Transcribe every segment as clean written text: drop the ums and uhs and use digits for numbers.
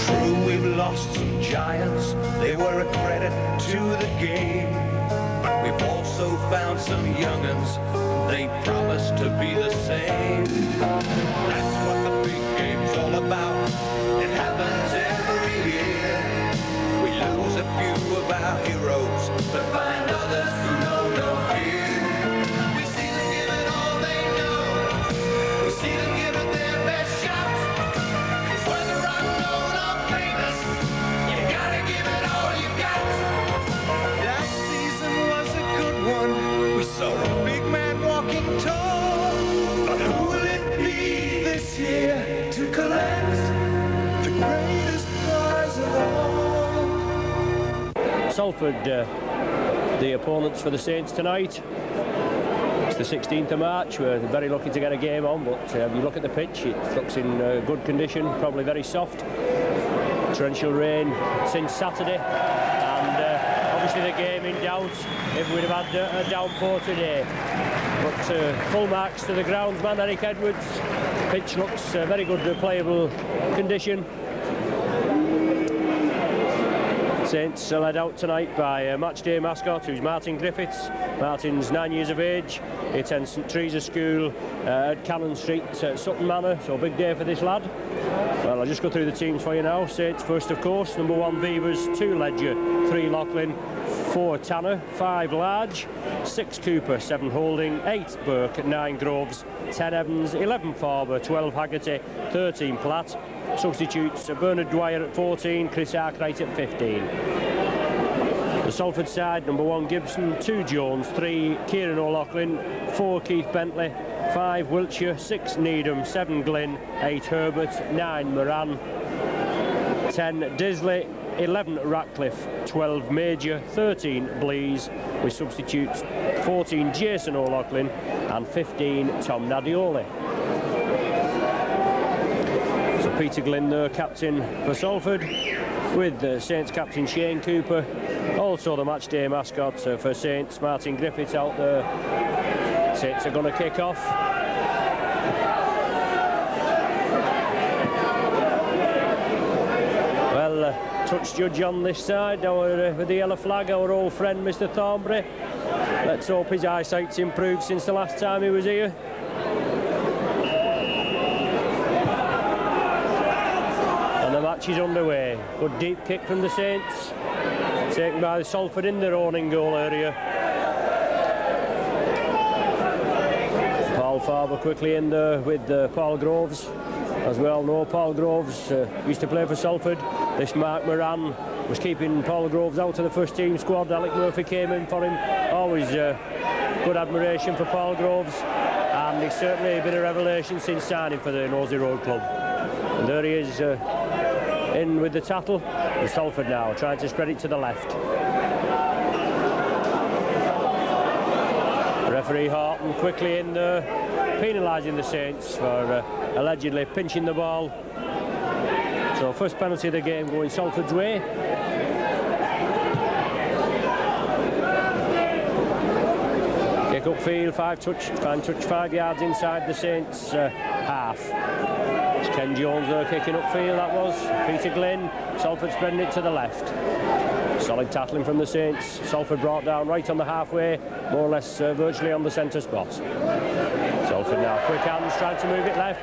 True, we've lost some giants, they were a credit to the game. But we've also found some young'uns, they promise to be the same. That's what the big game's all about, it happens every year. We lose a few of our heroes, but find others who know no fear. We see them give it all they know, we see them give it their best shot. It's whether I'm known or famous, you gotta give it all you got. Last season was a good one, we saw a big man walking tall. But who will it be this year to collect the greatest prize of all? Salford, the opponents for the Saints tonight. It's the 16th of March. We're very lucky to get a game on, but if you look at the pitch, it looks in good condition, probably very soft. Torrential rain since Saturday, and obviously the game in doubt if we'd have had a downpour today. But full marks to the groundsman, Eric Edwards. Pitch looks very good, playable condition. Saints are led out tonight by a matchday mascot who's Martin Griffiths. Martin's 9 years of age. He attends St Teresa School at Cannon Street, Sutton Manor, so big day for this lad. Well, I'll just go through the teams for you now. Saints first, of course. Number 1 Beavers, 2 Ledger, 3 Lachlan, 4 Tanner, 5 Large, 6 Cooper, 7 Holding, 8 Burke, 9 Groves, 10 Evans, 11 Farber, 12 Haggerty, 13 Platt. Substitutes Bernard Dwyer at 14, Chris Arkwright at 15. The Salford side, number 1 Gibson, 2 Jones, 3 Kieran O'Loughlin, 4 Keith Bentley, 5 Wiltshire, 6 Needham, 7 Glynn, 8 Herbert, 9 Moran, 10 Disley, 11 Ratcliffe, 12 Major, 13 Blease, with substitutes 14 Jason O'Loughlin and 15 Tom Nadioli. So Peter Glynn, the captain for Salford, with Saints captain Shane Cooper. Also the matchday mascot for Saints, Martin Griffiths, out there. Saints are going to kick off. Well, touch judge on this side, with the yellow flag, our old friend Mr Thornbury. Let's hope his eyesight's improved since the last time he was here. And the match is underway. Good deep kick from the Saints, taken by Salford in their own in-goal area. Paul Farber quickly in there with Paul Groves. As we all know, Paul Groves used to play for Salford. This Mark Moran was keeping Paul Groves out of the first team squad. Alec Murphy came in for him. Always good admiration for Paul Groves, and he's certainly been a revelation since signing for the Nosey Road club. And there he is, in with the tattle. And Salford now trying to spread it to the left. Referee Horton quickly in there, penalising the Saints for allegedly pinching the ball. So first penalty of the game going Salford's way. Kick upfield, fine touch 5 yards inside the Saints half. It's Ken Jones there kicking upfield, that was. Peter Glynn, Salford spreading it to the left. Solid tackling from the Saints. Salford brought down right on the halfway, more or less virtually on the centre spot. Salford now quick hands, trying to move it left.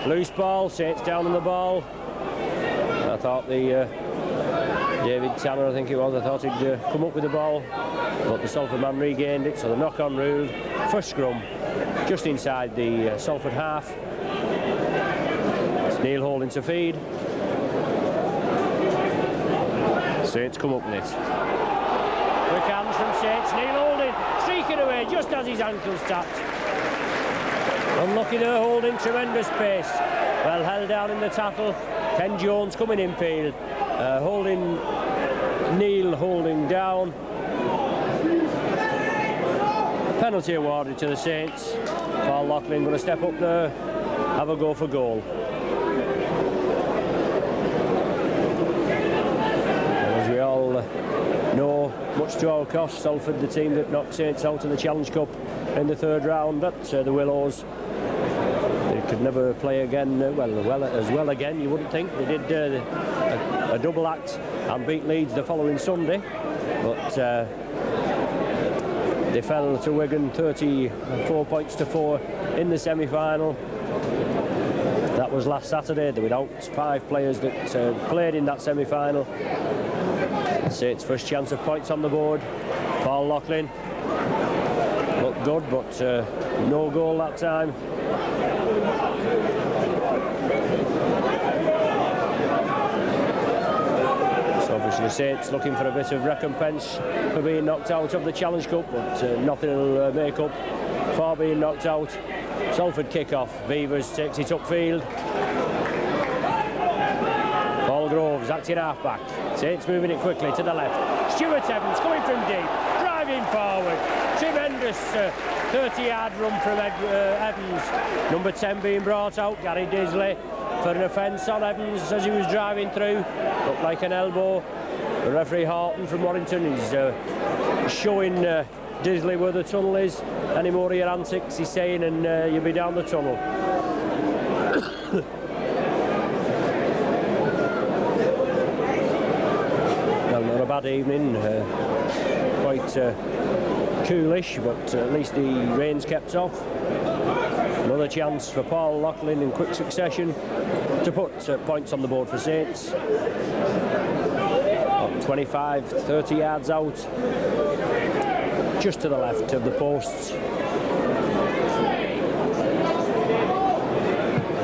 Loose ball, Saints down on the ball. I thought the David Tanner, I think it was, I thought he'd come up with the ball, but the Salford man regained it, so the knock-on ruled. First scrum, just inside the Salford half. It's Neil Holding to feed. Saints come up with it. Quick hands from Saints, Neil Holding streaking away just as his ankle's tapped. Unlucky there, Holding, tremendous pace. Well held down in the tackle. Ken Jones coming infield. Holding, Neil Holding down. Penalty awarded to the Saints. Paul Loughlin going to step up there, have a go for goal. As we all know, much to our cost, Salford, the team that knocked Saints out in the Challenge Cup in the 3rd round at the Willows. They could never play again, well again, you wouldn't think. They did a double act and beat Leeds the following Sunday, but they fell to Wigan 34 points to 4 in the semi-final. That was last Saturday. They were without 5 players that played in that semi-final. Saints' first chance of points on the board. Paul Loughlin looked good, but no goal that time. So obviously Saints looking for a bit of recompense for being knocked out of the Challenge Cup, but nothing will make up for being knocked out. Salford kick-off. Beavers takes it upfield. Paul Groves acting half-back. Saints moving it quickly to the left. Stuart Evans coming from deep, driving forward. Tremendous 30-yard run from Evans. Number 10 being brought out, Gary Disley, for an offence on Evans as he was driving through. Looked like an elbow. The referee Horton from Warrington is showing Disley where the tunnel is. Any more of your antics, he's saying, and you'll be down the tunnel. Well, not a bad evening. Quite coolish, but at least the rain's kept off. Another chance for Paul Loughlin in quick succession to put points on the board for Saints. 25, 30 yards out, just to the left of the posts.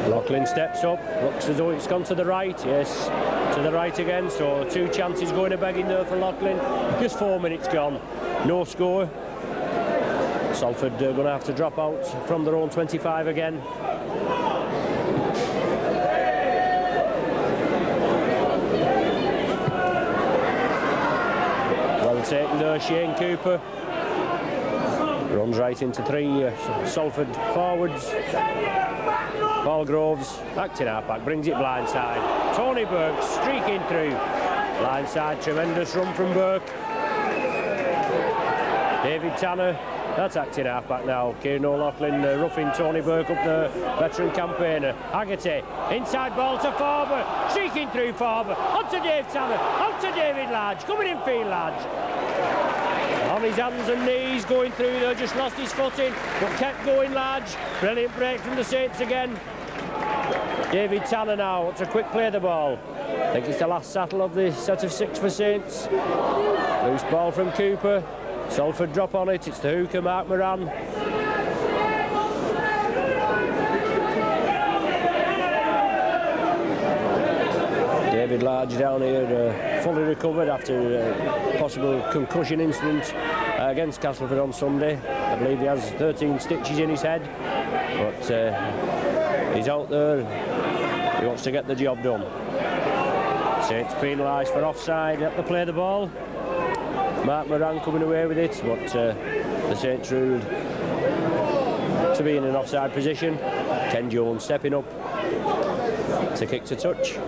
Loughlin steps up, looks as though it's gone to the right. Yes, to the right again, so 2 chances going a begging there for Loughlin. Just 4 minutes gone, no score. Salford going to have to drop out from their own 25 again. Well taken there, Shane Cooper. Runs right into 3 Salford forwards. Paul Groves, acting half-back, brings it blindside. Tony Burke streaking through. Blindside, tremendous run from Burke. David Tanner, that's acting half-back now. Kieran O'Loughlin roughing Tony Burke up the veteran campaigner. Haggerty, inside ball to Farber, streaking through Farber. On to Dave Tanner, on to David Large, coming in field Large. On his hands and knees, going through there, just lost his footing, but kept going Large. Brilliant break from the Saints again. David Tanner now, wants a quick play of the ball. I think it's the last settle of the set of 6 for Saints. Loose ball from Cooper. Salford drop on it, it's the hooker, Mark Moran. David Large down here, fully recovered after a possible concussion incident against Castleford on Sunday. I believe he has 13 stitches in his head, but he's out there, he wants to get the job done. Saints penalised for offside at the play of the ball. Mark Moran coming away with it, but the Saints ruled to be in an offside position. Ken Jones stepping up to kick to touch.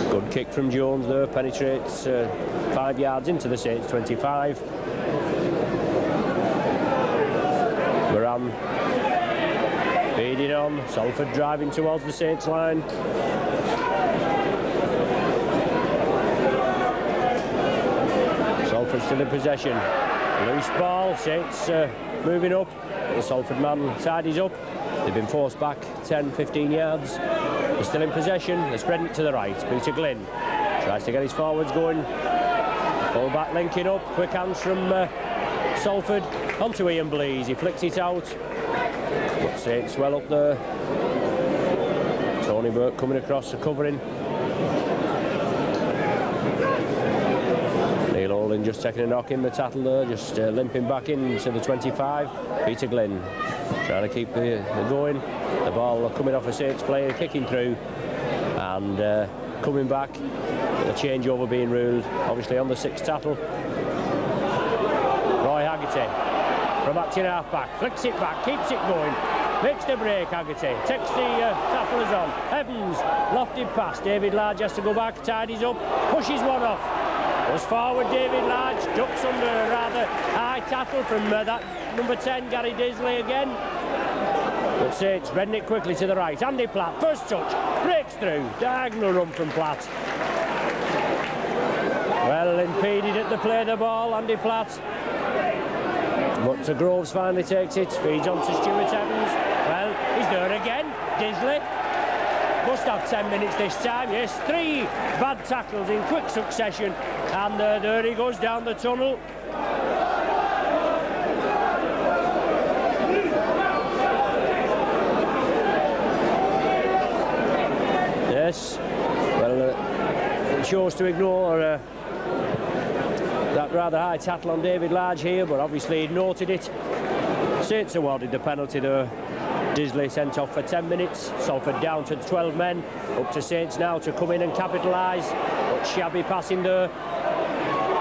Good kick from Jones there, penetrates 5 yards into the Saints 25. Moran feeding on, Salford driving towards the Saints line. Salford still in possession. Loose ball, Saints moving up. The Salford man tidies up. They've been forced back 10-15 yards. They're still in possession. They're spreading it to the right. Peter Glynn tries to get his forwards going. Full back linking up. Quick hands from Salford onto Ian Blease. He flicks it out. But Saints well up there. Tony Burke coming across the covering. Neil Olin just taking a knock in the tattle there, just limping back into the 25. Peter Glynn trying to keep the going. The ball coming off a Saints player, kicking through and coming back. The changeover being ruled, obviously on the 6th tattle. Roy Haggerty from acting half-back, flicks it back, keeps it going. Makes the break, Haggerty, takes the tacklers on. Evans, lofted pass, David Large has to go back, tidies up, pushes one off. Goes forward, David Large, ducks under a rather high tackle from that number 10, Gary Disley again. But Saints reading it quickly to the right. Andy Platt, first touch, breaks through. Diagonal run from Platt. Well impeded at the play of the ball, Andy Platt. But Groves finally takes it, feeds on to Stuart Evans. Well, he's there again, Disley. Must have 10 minutes this time, yes. 3 bad tackles in quick succession. And there he goes down the tunnel. Yes, well, it shows to ignore that rather high tackle on David Large here, but obviously he noted it. Saints awarded the penalty there. Disley sent off for 10 minutes. Salford down to 12 men. Up to Saints now to come in and capitalise. But shabby passing there.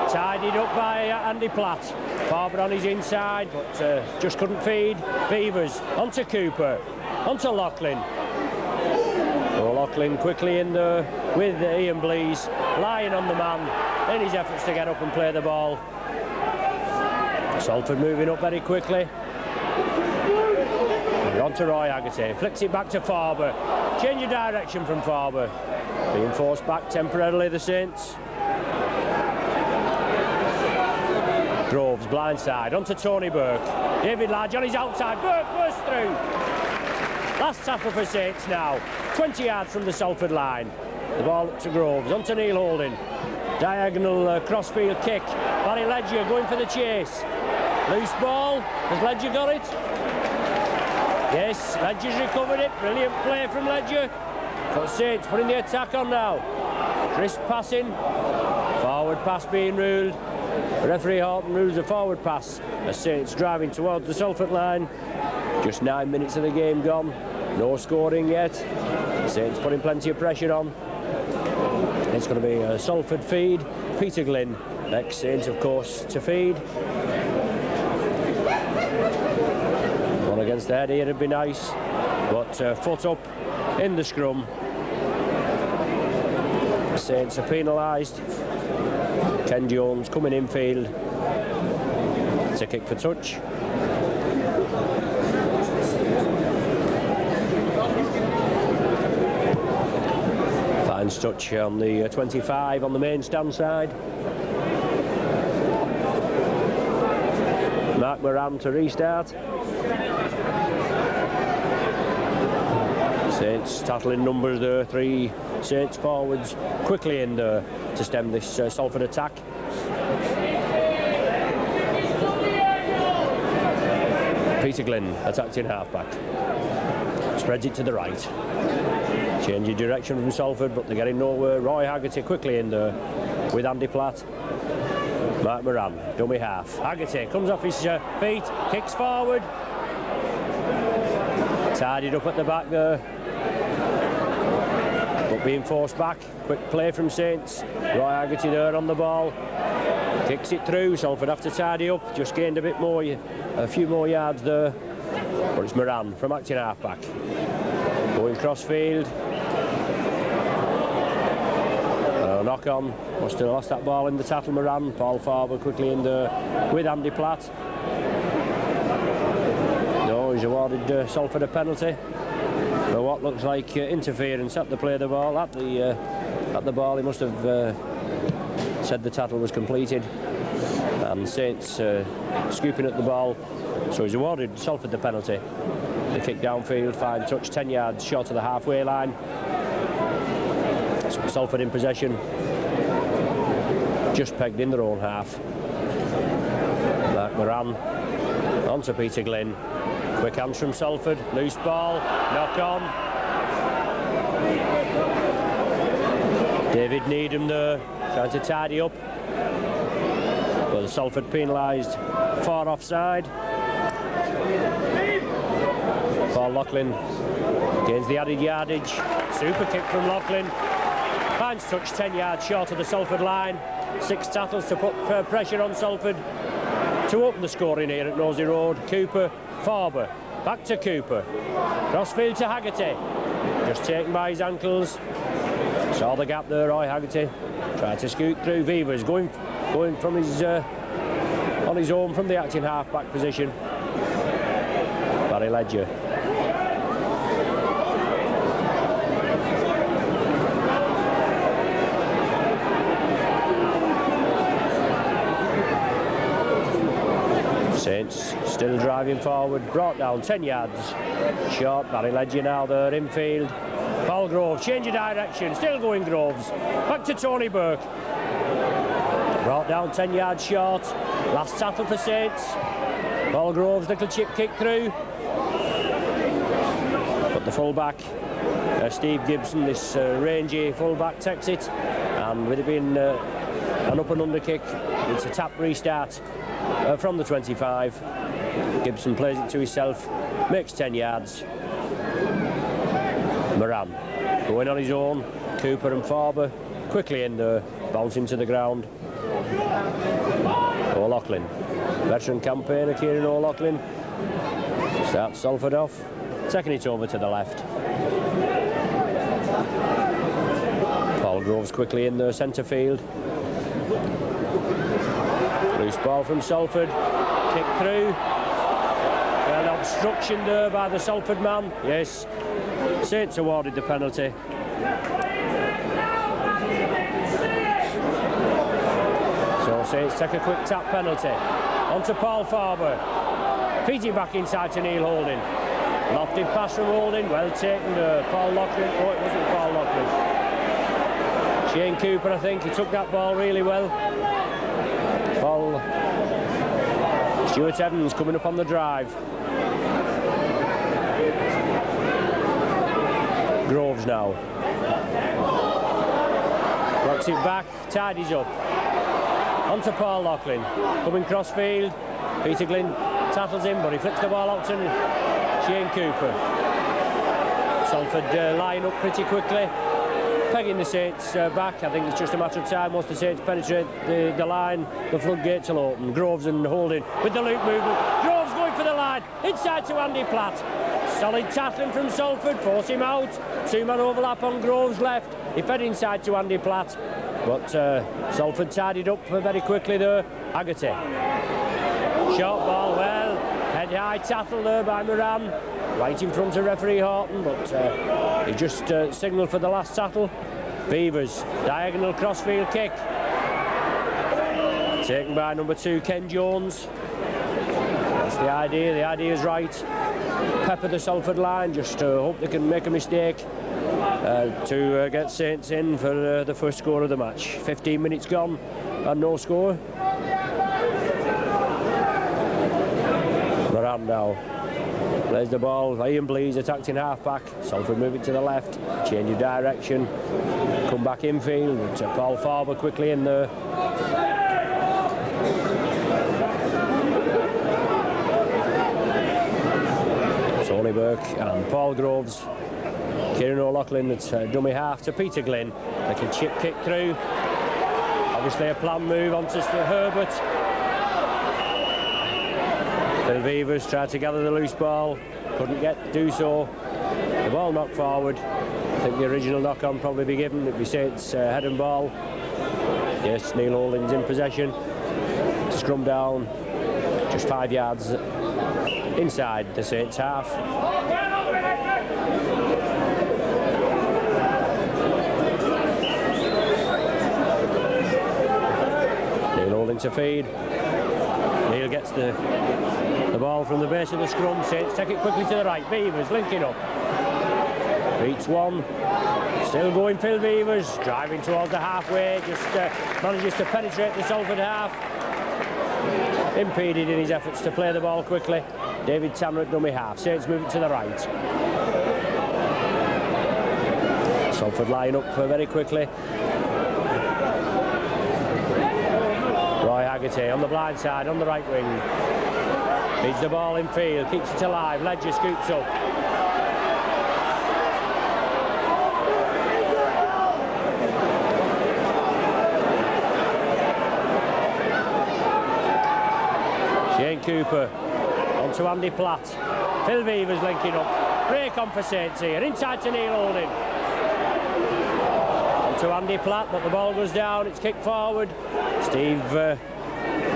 Tidied up by Andy Platt. Farber on his inside, but just couldn't feed. Beavers onto Cooper. Onto Loughlin. Oh, Loughlin quickly in there with Ian Blease. Lying on the man in his efforts to get up and play the ball. Salford moving up very quickly. On to Roy Haggerty, flicks it back to Farber. Change of direction from Farber. Being forced back temporarily, the Saints. Groves, blindside, on to Tony Burke. David Large on his outside, Burke bursts through. Last tackle for Saints now. 20 yards from the Salford line. The ball up to Groves, on to Neil Holding. Diagonal crossfield kick. Barry Ledger going for the chase. Loose ball, has Ledger got it? Yes, Ledger's recovered it. Brilliant play from Ledger. But Saints putting the attack on now. Crisp passing. Forward pass being ruled. Referee Horton rules a forward pass as Saints driving towards the Salford line. Just 9 minutes of the game gone. No scoring yet. Saints putting plenty of pressure on. It's going to be a Salford feed. Peter Glynn, ex-Saints of course, to feed. Against the head here would be nice, but foot up in the scrum. Saints are penalised. Ken Jones coming infield. It's a kick for touch. Fine touch on the 25 on the main stand side. Mark Moran to restart. Saints tackling numbers there, 3 Saints forwards quickly in there to stem this Salford attack. Peter Glynn attacked in half-back. Spreads it to the right. Change of direction from Salford, but they're getting nowhere. Roy Haggerty quickly in there with Andy Platt. Mark Moran, dummy half. Haggerty comes off his feet, kicks forward. Tidied up at the back there. But being forced back. Quick play from Saints. Roy Haggerty there on the ball. Kicks it through. Salford have to tidy up. Just gained a bit more, a few more yards there. But it's Moran from acting half-back. Going cross-field. Knock on. Must have lost that ball in the tackle, Moran. Paul Farber quickly in there with Andy Platt. No, he's awarded Salford a penalty for what looks like interference at the play of the ball. At the ball, he must have said the tackle was completed. And Saints scooping at the ball. So he's awarded Salford the penalty. The kick downfield, fine touch, 10 yards short of the halfway line. So Salford in possession. Just pegged in their own half. Mark Moran on to Peter Glynn. Quick hands from Salford. Loose ball. Knock on. David Needham there trying to tidy up. But the Salford penalised far offside. Paul Loughlin gains the added yardage. Super kick from Loughlin. Finds touch 10 yards short of the Salford line. 6 tackles to put pressure on Salford to open the scoring here at Nosey Road. Cooper, Farber, back to Cooper. Crossfield to Haggerty. Just taken by his ankles. Saw the gap there, Roy Haggerty. Tried to scoot through. Vivers going from his on his own from the acting half-back position. Barry Ledger Saints still driving forward, brought down 10 yards. Short, Barry Ledger now there infield. Paul Groves, change of direction, still going Groves. Back to Tony Burke. Brought down 10 yards short. Last tackle for Saints. Paul Groves, little chip kick through. But the fullback, Steve Gibson, this rangy fullback, takes it. And with it being an up and under kick, it's a tap restart from the 25. Gibson plays it to himself, makes 10 yards. Moran going on his own. Cooper and Farber quickly in there, bouncing to the ground. O'Loughlin, veteran campaigner Kieran O'Loughlin, starts Salford off, taking it over to the left. Paul Groves quickly in there, centre field. Loose ball from Salford, kick through. Well, obstruction there by the Salford man. Yes, Saints awarded the penalty. So Saints take a quick tap penalty. On to Paul Farber. Feeds it back inside to Neil Holding. Lofted pass from Holding, well taken there. Paul Loughlin, oh it wasn't Paul Loughlin. Shane Cooper, I think, he took that ball really well. Paul Stuart Evans coming up on the drive. Groves now. Rocks it back, tidies up. On to Paul Loughlin. Coming cross field. Peter Glynn tackles him, but he flips the ball out to Shane Cooper. Salford line up pretty quickly. Pegging the Saints back. I think it's just a matter of time. Once the Saints penetrate the line, the floodgates will open. Groves and Holding with the loop movement. Groves going for the line. Inside to Andy Platt. Solid tackling from Salford. Force him out. Two-man overlap on Groves left. He fed inside to Andy Platt. But Salford tidied up very quickly there. Haggerty. Short ball, well. Head high tackle there by Moran. Right in front of referee Horton, but he just signalled for the last tackle. Beavers, diagonal crossfield kick. Taken by number 2, Ken Jones. That's the idea. The idea is right. Pepper the Salford line, just hope they can make a mistake to get Saints in for the first score of the match. 15 minutes gone and no score. Moran now plays the ball. Ian Blease attacked in half-back. Salford moving to the left. Change of direction. Come back infield. Paul Farber quickly in there. Tony Burke and Paul Groves. Kieran O'Loughlin at dummy half to Peter Glynn. Little chip kick through. Obviously a planned move onto Herbert. Phil Beavers tried to gather the loose ball, couldn't do so. The ball knocked forward. I think the original knock-on probably be given. It'd be Saints head and ball. Yes, Neil Holding's in possession. Scrum down, just 5 yards inside the Saints half. Neil Holding to feed. Neil gets the ball from the base of the scrum. Saints take it quickly to the right. Beavers linking up. Beats one. Still going Phil Beavers. Driving towards the halfway. Just manages to penetrate the Salford half. Impeded in his efforts to play the ball quickly. David Tanner at dummy half. Saints moving to the right. Salford line up very quickly. Roy Haggerty on the blind side, on the right wing. Feeds the ball in field, keeps it alive. Ledger scoops up. Shane Cooper onto Andy Platt. Phil Beavers linking up. Break on for Saints here. Inside to Neil Holding. Onto Andy Platt, but the ball goes down. It's kicked forward. Steve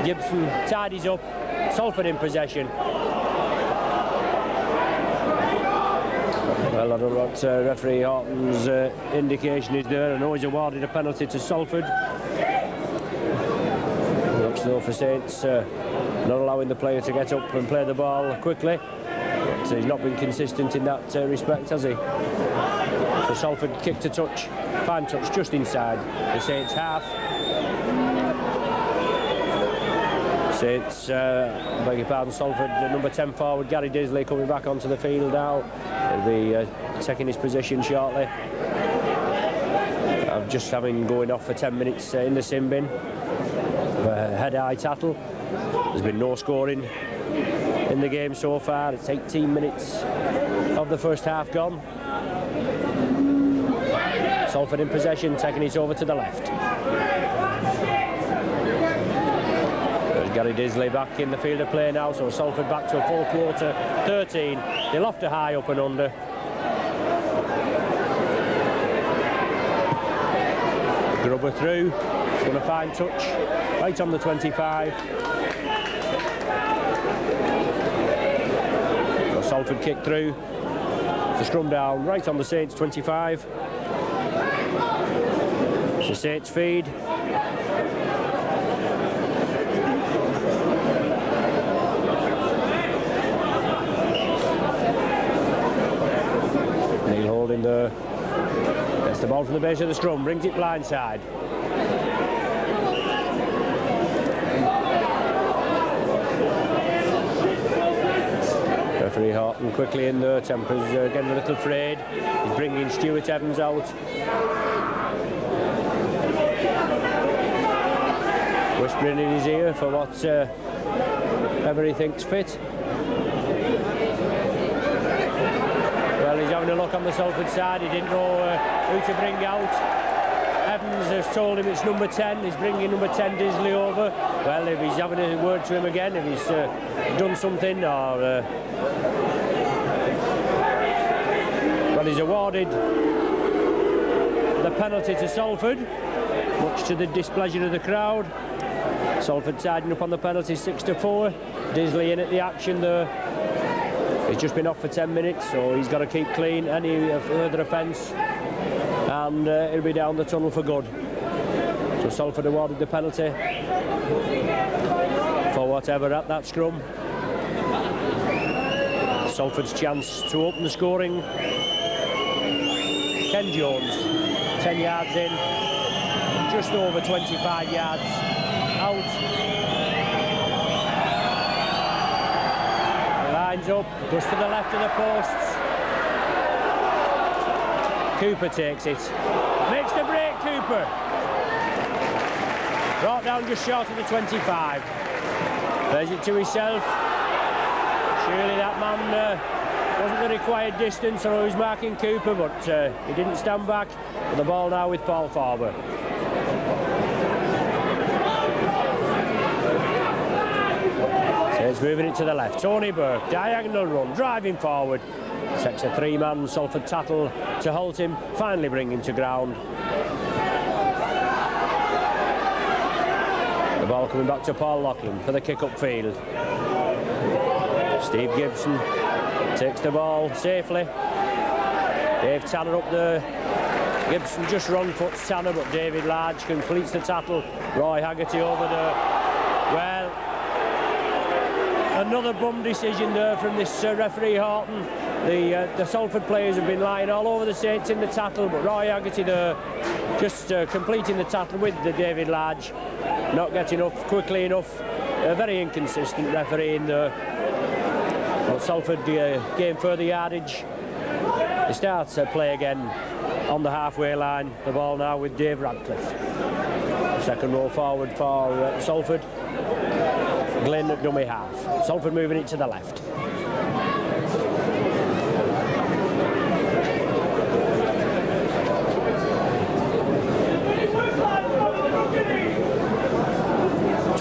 Gibson tidies up. Salford in possession. Well, I don't know what referee Horton's indication is there. I know he's awarded a penalty to Salford. Looks though for Saints not allowing the player to get up and play the ball quickly. But he's not been consistent in that respect, has he? So Salford kick to touch, fine touch just inside the Saints half. Saints, beg your pardon, Salford, number 10 forward Gary Disley coming back onto the field now. He'll be taking his position shortly. Just having going off for 10 minutes in the sin bin. Head-high tattle. There's been no scoring in the game so far. It's 18 minutes of the first half gone. Salford in possession, taking it over to the left. There's Gary Disley back in the field of play now, so Salford back to a full quarter, 13. They'll have to high up and under. Grubber through, it's going to find touch, right on the 25. So Salford kick through, it's a scrum down, right on the Saints 25. It's the Saints feed. Neil holding the... Gets the ball from the base of the scrum, brings it blindside. Referee Horton quickly in there, tempers getting a little frayed. He's bringing Stuart Evans out. Whispering in his ear for whatever he thinks fit. Well, he's having a look on the Salford side. He didn't know who to bring out. Evans has told him it's number 10. He's bringing number 10 Disley over. Well, if he's having a word to him again, if he's done something or... well, he's awarded the penalty to Salford, much to the displeasure of the crowd. Salford tidying up on the penalty 6-4. Disley in at the action there. He's just been off for 10 minutes, so he's got to keep clean. Any further offence, and he'll be down the tunnel for good. So Salford awarded the penalty for whatever at that scrum. Salford's chance to open the scoring. Ken Jones, 10 yards in, just over 25 yards out. Lines up, goes to the left of the posts. Cooper takes it. Makes the break, Cooper. Brought down just short of the 25. Plays it to himself. Surely that man wasn't the required distance, or he was marking Cooper, but he didn't stand back. And the ball now with Paul Farber. So it's moving it to the left. Tony Burke, diagonal run, driving forward. Sets a three-man Salford tattle to halt him, finally bring him to ground. The ball coming back to Paul Loughlin for the kick-up field. Steve Gibson takes the ball safely. Dave Tanner up there. Gibson just wrong foots Tanner, but David Large completes the tattle. Roy Haggerty over there. Well, another bum decision there from this referee Horton. The Salford players have been lying all over the Saints in the tattle, but Roy Haggerty there just completing the tattle with the David Large, not getting up quickly enough. A very inconsistent referee in there. But Salford gain further yardage. They start to play again on the halfway line. The ball now with Dave Radcliffe. Second row forward for Salford. Glynn at dummy half. Salford moving it to the left.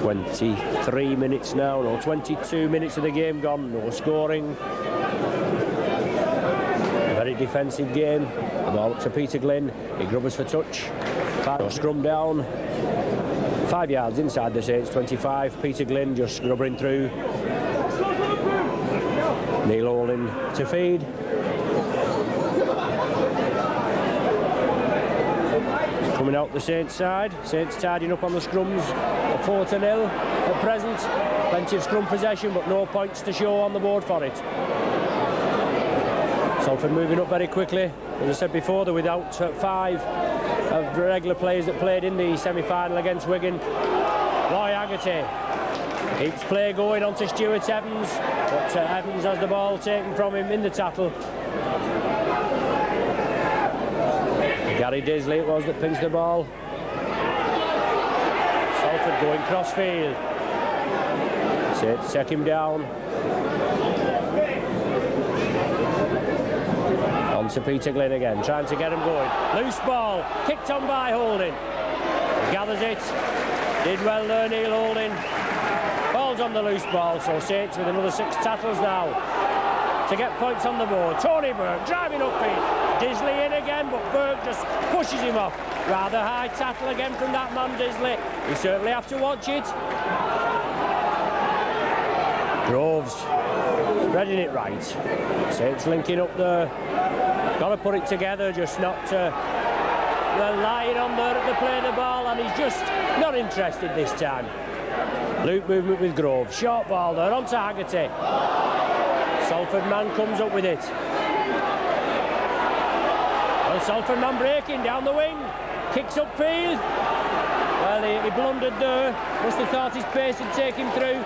...23 minutes now, no, 22 minutes of the game gone, no scoring. A very defensive game. The ball up to Peter Glynn, he grubbers for touch. Scrum down, 5 yards inside the Saints 25. Peter Glynn just grubbering through. Neil Olin to feed. Coming out the Saints side. Saints tidying up on the scrums. 4-0 at present. Plenty of scrum possession, but no points to show on the board for it. Salford moving up very quickly. As I said before, they're without 5 of the regular players that played in the semi-final against Wigan. Roy Haggerty keeps play going on to Stuart Evans, but Evans has the ball taken from him in the tackle. Gary Disley it was that pinched the ball. Salford going cross-field. Take him down. On to Peter Glynn again, trying to get him going. Loose ball, kicked on by Holding. Gathers it. Did well there, Neil Holding. Ball's on the loose ball, so Saints with another 6 tackles now to get points on the board. Tony Burke driving upfield. Disley in again, but Burke just pushes him off. Rather high tackle again from that man, Disley. You certainly have to watch it. Groves spreading it right. Saints linking up there. Got to put it together, just not lying on there at the play of the ball, and he's just not interested this time. Loop movement with Groves. Short ball there onto Haggerty. Salford man comes up with it. Well, Salford man breaking down the wing. Kicks upfield. Well, he blundered there. Must have thought his pace would take him through.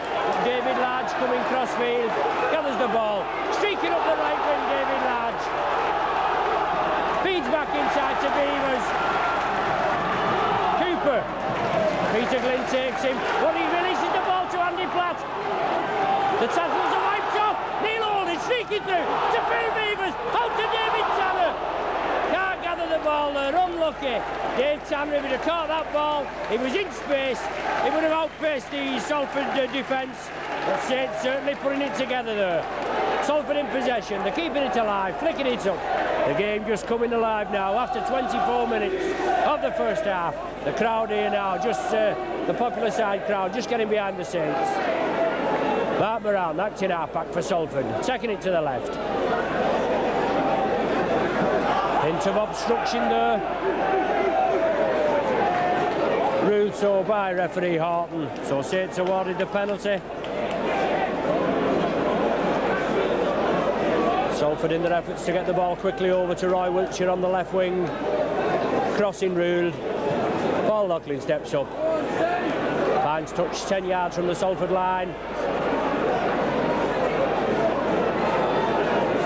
David Large coming crossfield. Gathers the ball. Streaking up the right wing, David Large. Feeds back inside to Beavers. Cooper. Peter Glynn takes him. Well, he releases the ball to Andy Platt. The tackles are wiped off. Neil Holding streaking through to Phil Beavers. Out to David Tanner. Can't gather the ball there. Unlucky. Dave Tanner, if he'd have caught that ball, he was in space. He would have outpaced the Salford defence. But Saints certainly putting it together there. Salford in possession. They're keeping it alive, flicking it up. The game just coming alive now after 24 minutes of the first half. The crowd here now, just the popular side crowd, just getting behind the Saints. Mark Moran, acting half-back for Salford, taking it to the left. Hint of obstruction there. Ruled so by referee Horton, so Saints awarded the penalty. Salford in their efforts to get the ball quickly over to Roy Wiltshire on the left wing. Crossing ruled. Paul Loughlin steps up. Finds touch 10 yards from the Salford line.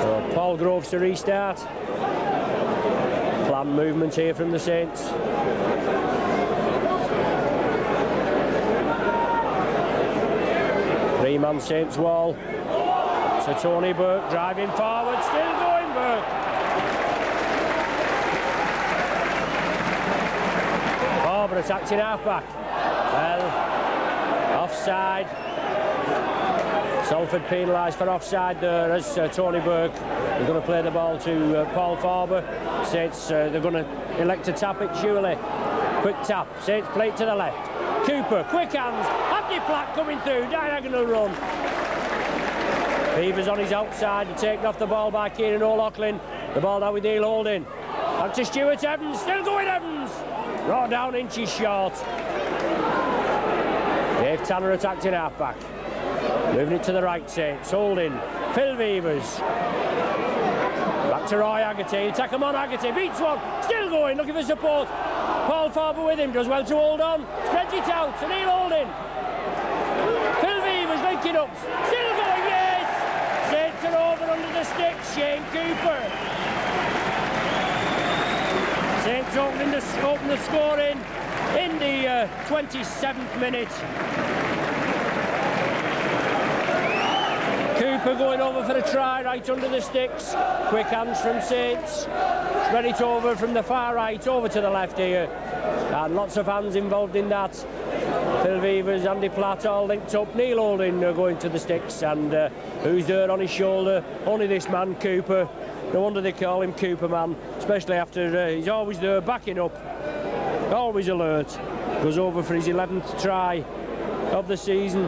So Paul Groves to restart. Planned movement here from the Saints. Three-man Saints wall. To Tony Burke, driving forward, still going Burke. Barber attacking half-back. Well, offside. Salford penalised for offside there as Tony Burke is going to play the ball to Paul Farber. Saints, they're going to elect to tap it surely. Quick tap, Saints play it to the left. Cooper, quick hands, Andy Platt coming through, diagonal run. Beavers on his outside, taken off the ball by Kieran O'Loughlin. The ball now with Neil Holding. Back to Stuart Evans, still going Evans. Brought down inches short. Dave Tanner attacked in half-back. Moving it to the right, Saints. Holding. Phil Beavers. Back to Roy Haggerty. Attack him on Haggerty. Beats one. Still going, looking for support. Paul Farber with him. Does well to hold on. Spreads it out to Neil Holding. Phil Beavers linking up. Still going, yes! Saints are over under the sticks. Shane Cooper. Saints open the scoring in the 27th minute. Cooper going over for a try right under the sticks. Quick hands from Saints. Spread it over from the far right over to the left here. And lots of hands involved in that. Phil Beavers, Andy Platt all linked up. Neil Holding going to the sticks. And who's there on his shoulder? Only this man, Cooper. No wonder they call him Cooper Man, especially after he's always there backing up. Always alert. Goes over for his 11th try of the season.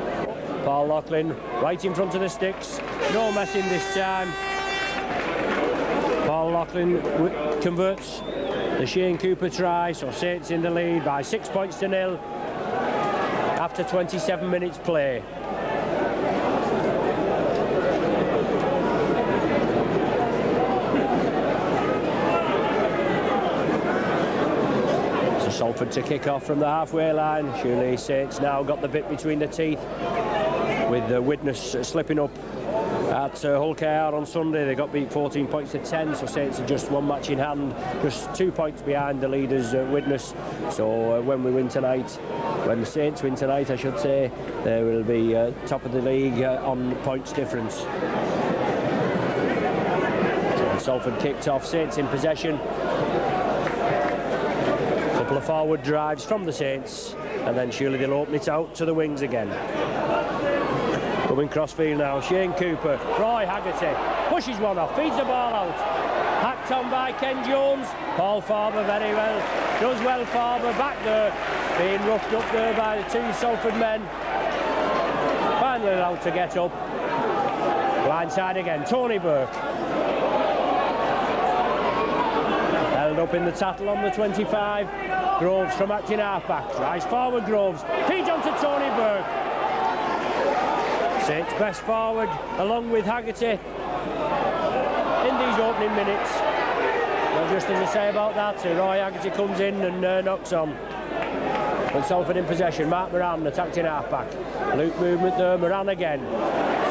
Paul Loughlin right in front of the sticks. No messing this time. Paul Loughlin converts the Shane Cooper try, so Saints in the lead by 6 points to 0 after 27 minutes play. So Salford to kick off from the halfway line. Surely Saints now got the bit between the teeth with the Widnes slipping up at Hull KR on Sunday. They got beat 14 points to 10, so Saints are just one match in hand, just 2 points behind the leaders Widnes. So when we win tonight, when the Saints win tonight I should say, they will be top of the league on points difference. So Salford kicked off, Saints in possession. Couple of forward drives from the Saints, and then surely they'll open it out to the wings again. Coming crossfield now, Shane Cooper, Roy Haggerty, pushes one off, feeds the ball out. Hacked on by Ken Jones, Paul Farber very well, does well Farber, back there, being roughed up there by the two Salford men. Finally allowed to get up. Blindside again, Tony Burke. Held up in the tattle on the 25. Groves from acting halfback, drives forward Groves, feeds on to Tony Burke. Saints best forward, along with Haggerty in these opening minutes. Well, just as I say about that, Roy Haggerty comes in and knocks on. And Salford in possession, Mark Moran attacked in halfback. Loop movement there, Moran again.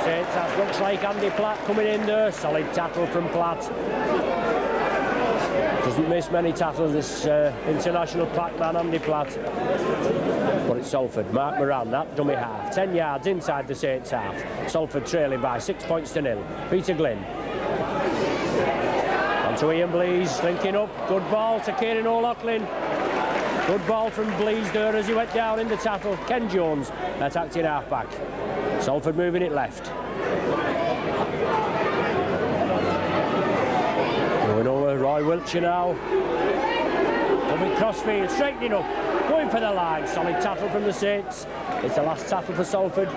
Saints, that looks like Andy Platt coming in there, solid tackle from Platt. Doesn't miss many tackles, this international pack man Andy Platt. But it's Salford, Mark Moran, that dummy half, 10 yards inside the Saints half. Salford trailing by 6 points to 0. Peter Glynn. On to Ian Blease, linking up, good ball to Kieran O'Loughlin. Good ball from Blease there as he went down in the tackle. Ken Jones attacked in half-back. Salford moving it left. Going over Roy Wiltshire now. Coming crossfield, straightening up. Going for the line, solid tackle from the Saints. It's the last tackle for Salford. On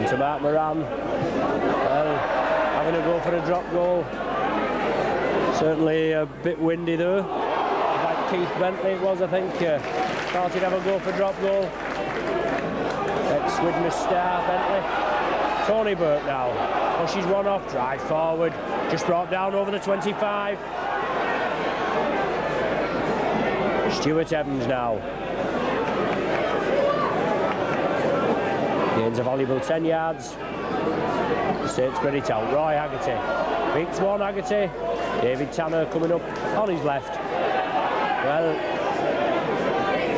to Mark Moran. Well, having a go for a drop goal. Certainly a bit windy there. Like Keith Bentley it was, I think. Thought he'd have a go for drop goal. Ex-Widnes star, Bentley. Tony Burke now. Pushes one off, drive forward. Just brought down over the 25. Stuart Evans now. Gains a valuable 10 yards. Saints spread it out. Roy Haggerty. Beats one Haggerty. David Tanner coming up on his left. Well,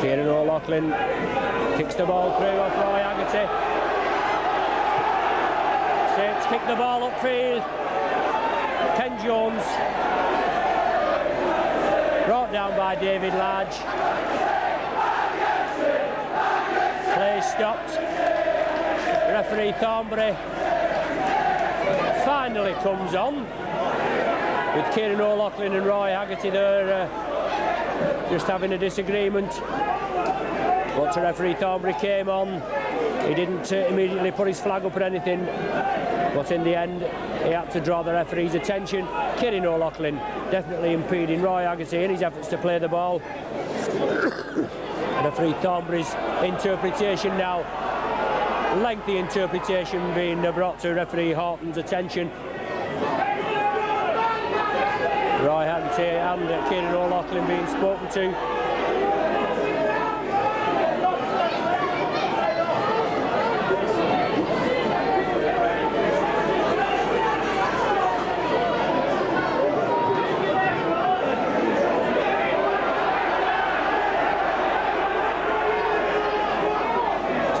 Kieran O'Loughlin kicks the ball through off Roy Haggerty. Saints kick the ball upfield. Ken Jones. Brought down by David Large. Play stopped. Referee Thornbury finally comes on with Kieran O'Loughlin and Roy Haggerty there just having a disagreement. But referee Thornbury came on. He didn't immediately put his flag up or anything, but in the end he had to draw the referee's attention. Kieran O'Loughlin definitely impeding Roy Haggerty in his efforts to play the ball. Referee Thornbury's interpretation now, lengthy interpretation being brought to referee Horton's attention. Roy Haggerty and Kieran O'Loughlin being spoken to.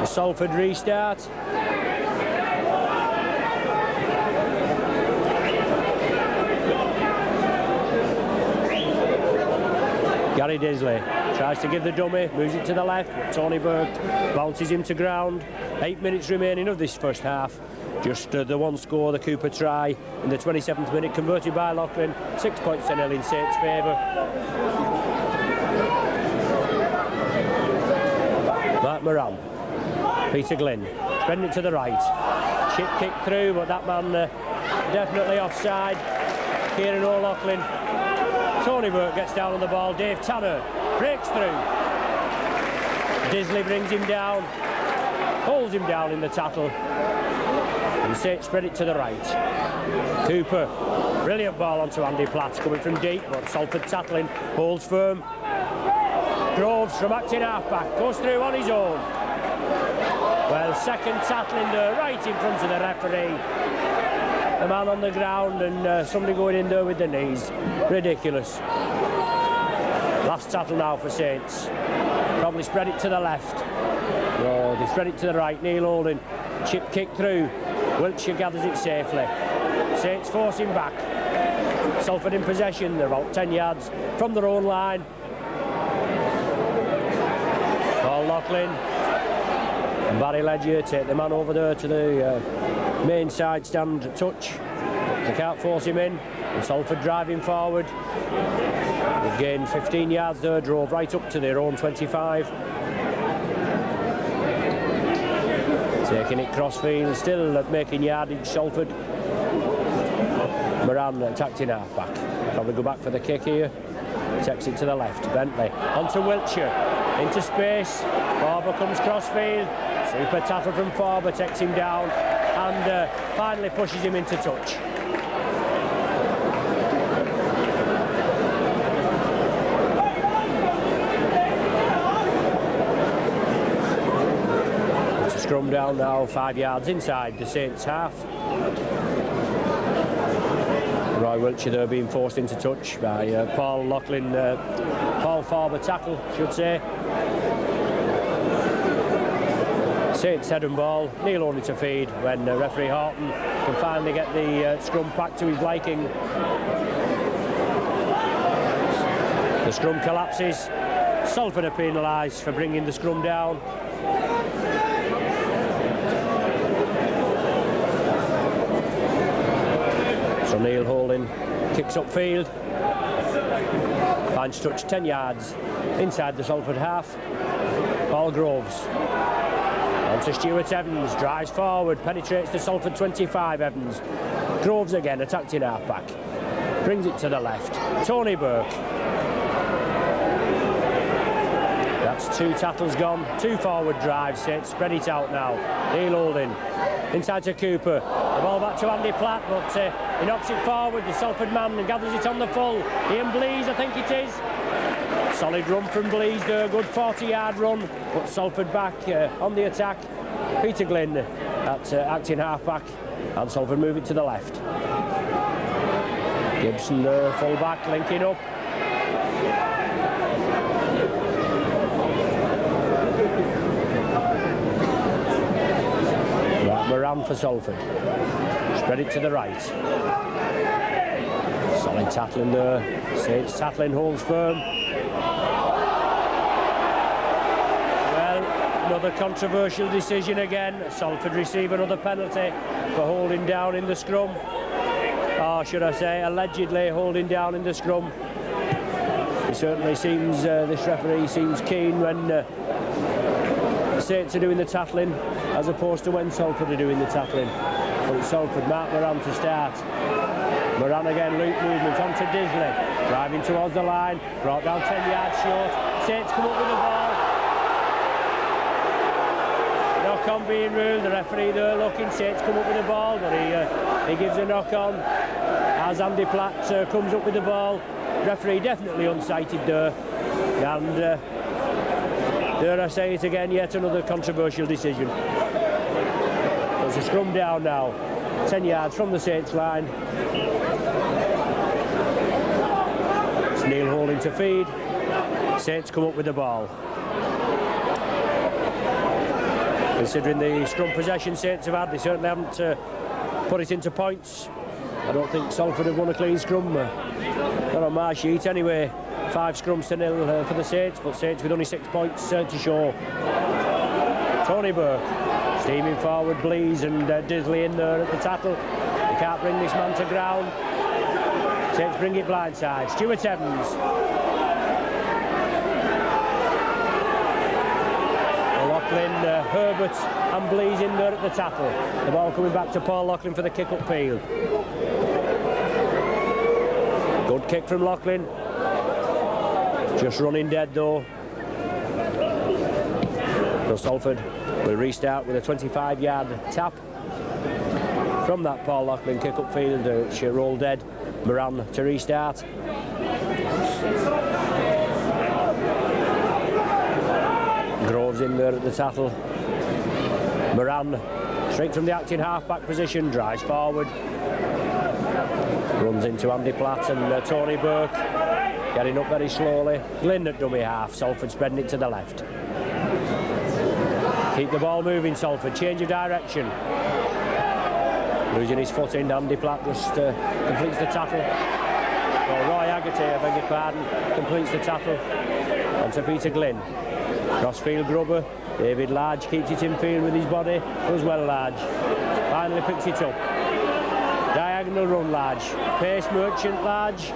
Salford restart. Gary Disley tries to give the dummy, moves it to the left, but Tony Burke bounces him to ground. 8 minutes remaining of this first half. Just the one score, the Cooper try in the 27th minute, converted by Loughlin. 6 points to 0 in Saints' favour. Mark Moran. Peter Glynn, spreading it to the right. Chip kick through, but that man definitely offside. Kieran O'Loughlin Tony Burke gets down on the ball. Dave Tanner breaks through. Disley brings him down, holds him down in the tackle, and Saints spread it to the right. Cooper, brilliant ball onto Andy Platt, coming from deep, but Salford tackling, holds firm. Groves from acting half-back, goes through on his own. Well, second tackling there, right in front of the referee. The man on the ground and somebody going in there with the knees. Ridiculous. Last tackle now for Saints. Probably spread it to the left. No, they spread it to the right. Neil Holding, chip kick through. Wiltshire gathers it safely. Saints force him back. Salford in possession. They're about 10 yards from their own line. Paul Loughlin and Barry Ledger take the man over there to the main side stand touch. They can't force him in. And Salford driving forward. They've gained 15 yards there, drove right up to their own 25. Taking it crossfield, still making yardage, Salford. Moran attacked in half-back. Probably go back for the kick here. Takes it to the left. Bentley onto Wiltshire. Into space. Farber comes crossfield. Super tackle from Farber, takes him down and finally pushes him into touch. Scrum down now, 5 yards inside the Saints half. Roy Wiltshire there being forced into touch by Paul Loughlin, Paul Farber tackle, should say. Saints head and ball, Neil only to feed when referee Horton can finally get the scrum back to his liking. The scrum collapses. Salford are penalised for bringing the scrum down. So Neil Holding kicks upfield, finds touch 10 yards inside the Salford half. Paul Groves on to Stuart Evans, drives forward, penetrates the Salford 25. Evans, Groves again attacked in half-back, brings it to the left. Tony Burke. That's 2 tackles gone, 2 forward drives. Saints spread it out now. Neil Holding inside to Cooper. The ball back to Andy Platt, but he knocks it forward. The Salford man and gathers it on the full. Ian Blease, I think it is. Solid run from Blease there, good 40-yard run. But Salford back on the attack. Peter Glynn at acting half-back, and Salford move it to the left. Gibson there, full back, linking up. Moran for Salford. Spread it to the right. Solid tackling there. Saints tackling, holds firm. Well, another controversial decision again. Salford receive another penalty for holding down in the scrum. Or should I say, allegedly holding down in the scrum. It certainly seems, this referee seems keen when Saints are doing the tackling, as opposed to when Salford are doing the tackling. But it's Salford, Mark Moran to start. Moran again, loop movement onto Disley, driving towards the line, brought down 10 yards short. Saints come up with the ball. Knock on being ruled, the referee there looking. Saints come up with the ball, but he gives a knock on as Andy Platt comes up with the ball. Referee definitely unsighted there, and dare I say it again, yet another controversial decision. There's a scrum down now, 10 yards from the Saints line. It's Neil Holding to feed. Saints come up with the ball. Considering the scrum possession Saints have had, they certainly haven't put it into points. I don't think Salford have won a clean scrum. Not on my sheet anyway. 5 scrums to 0 for the Saints, but Saints with only 6 points to show. Tony Burke steaming forward, Blease and Disley in there at the tackle. They can't bring this man to ground. Saints bring it blindside. Stuart Evans. Loughlin, Herbert and Blease in there at the tackle. The ball coming back to Paul Loughlin for the kick upfield. Good kick from Loughlin. Just running dead though. So Salford will restart with a 25-yard tap from that Paul Loughlin kick upfield, which rolled dead. Moran to restart. Groves in there at the tackle. Moran straight from the acting half-back position, drives forward. Runs into Andy Platt and Tony Burke. Getting up very slowly. Glynn at dummy half. Salford spreading it to the left. Keep the ball moving, Salford. Change of direction. Losing his footing. Andy Platt just completes the tackle. Well, Roy Haggerty, I beg your pardon, completes the tackle. And to Peter Glynn. Crossfield grubber. David Large keeps it in field with his body. Does well, Large. Finally picks it up. Diagonal run, Large. Pace merchant, Large.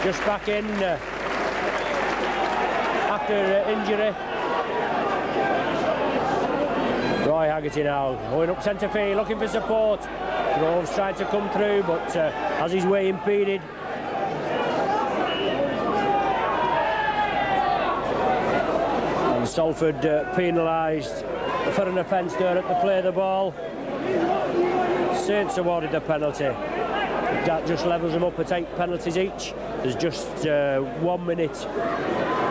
Just back in after injury. Roy Haggerty now going up centre field, looking for support. Groves tried to come through, but has his way impeded. And Salford penalised for an offence there at the play of the ball. Saints awarded the penalty. That just levels them up at 8 penalties each. There's just 1 minute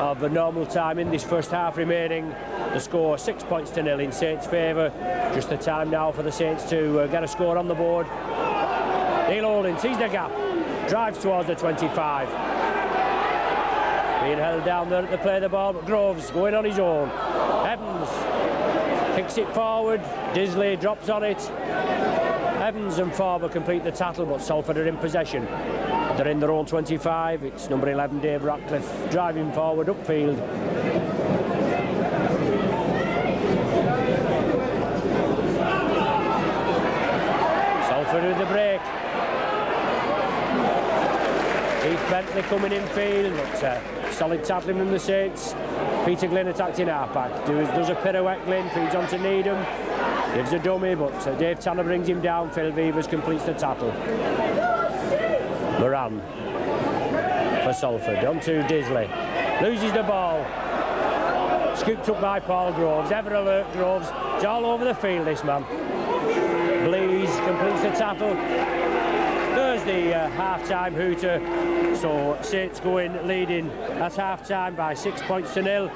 of a normal time in this first half remaining. The score 6 points to 0 in Saints' favour. Just the time now for the Saints to get a score on the board. Neil Holding sees the gap, drives towards the 25. Being held down there at the play of the ball, but Groves going on his own. Evans kicks it forward, Disley drops on it. Evans and Farber complete the tackle, but Salford are in possession. They're in their own 25. It's number 11, Dave Ratcliffe, driving forward upfield. Salford with the break. Keith Bentley coming in field, but solid tackling from the Saints. Peter Glynn attacked in half-back. Does a pirouette, Glynn, feeds on to Needham. Gives a dummy, but Dave Tanner brings him down. Phil Beavers completes the tackle. Moran for Salford. On to Disley. Loses the ball. Scooped up by Paul Groves. Ever alert Groves. It's all over the field, this man. Blees completes the tackle. There's the half-time hooter. So Saints going leading at half-time by 6 points to 0.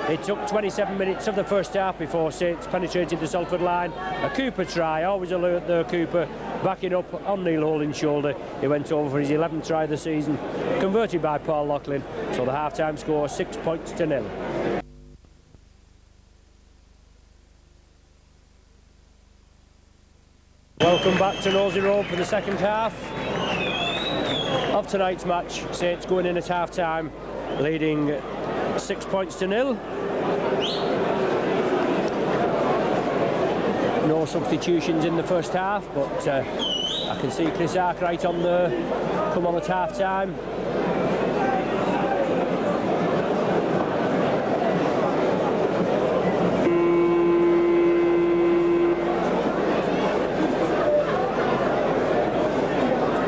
It took 27 minutes of the first half before Saints penetrated the Salford line. A Cooper try, always alert there, Cooper, backing up on Neil Holding's shoulder. He went over for his 11th try of the season, converted by Paul Loughlin. So the half-time score 6 points to 0. Welcome back to Nosey Road for the second half of tonight's match. Saints going in at half-time, leading 6 points to 0. No substitutions in the first half, but I can see Chris Arkwright on there, come on at half-time.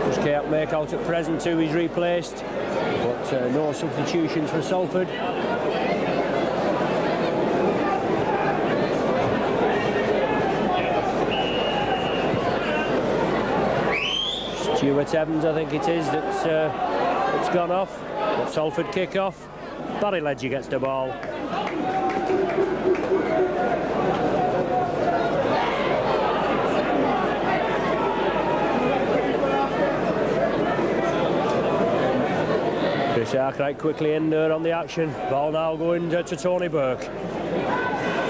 Just can't make out at present who he's replaced, but no substitutions for Salford. Stuart Evans, I think it is, that's gone off. But Salford kick off. Barry Ledger gets the ball. Chris Arkwright quickly in there on the action. Ball now going to Tony Burke.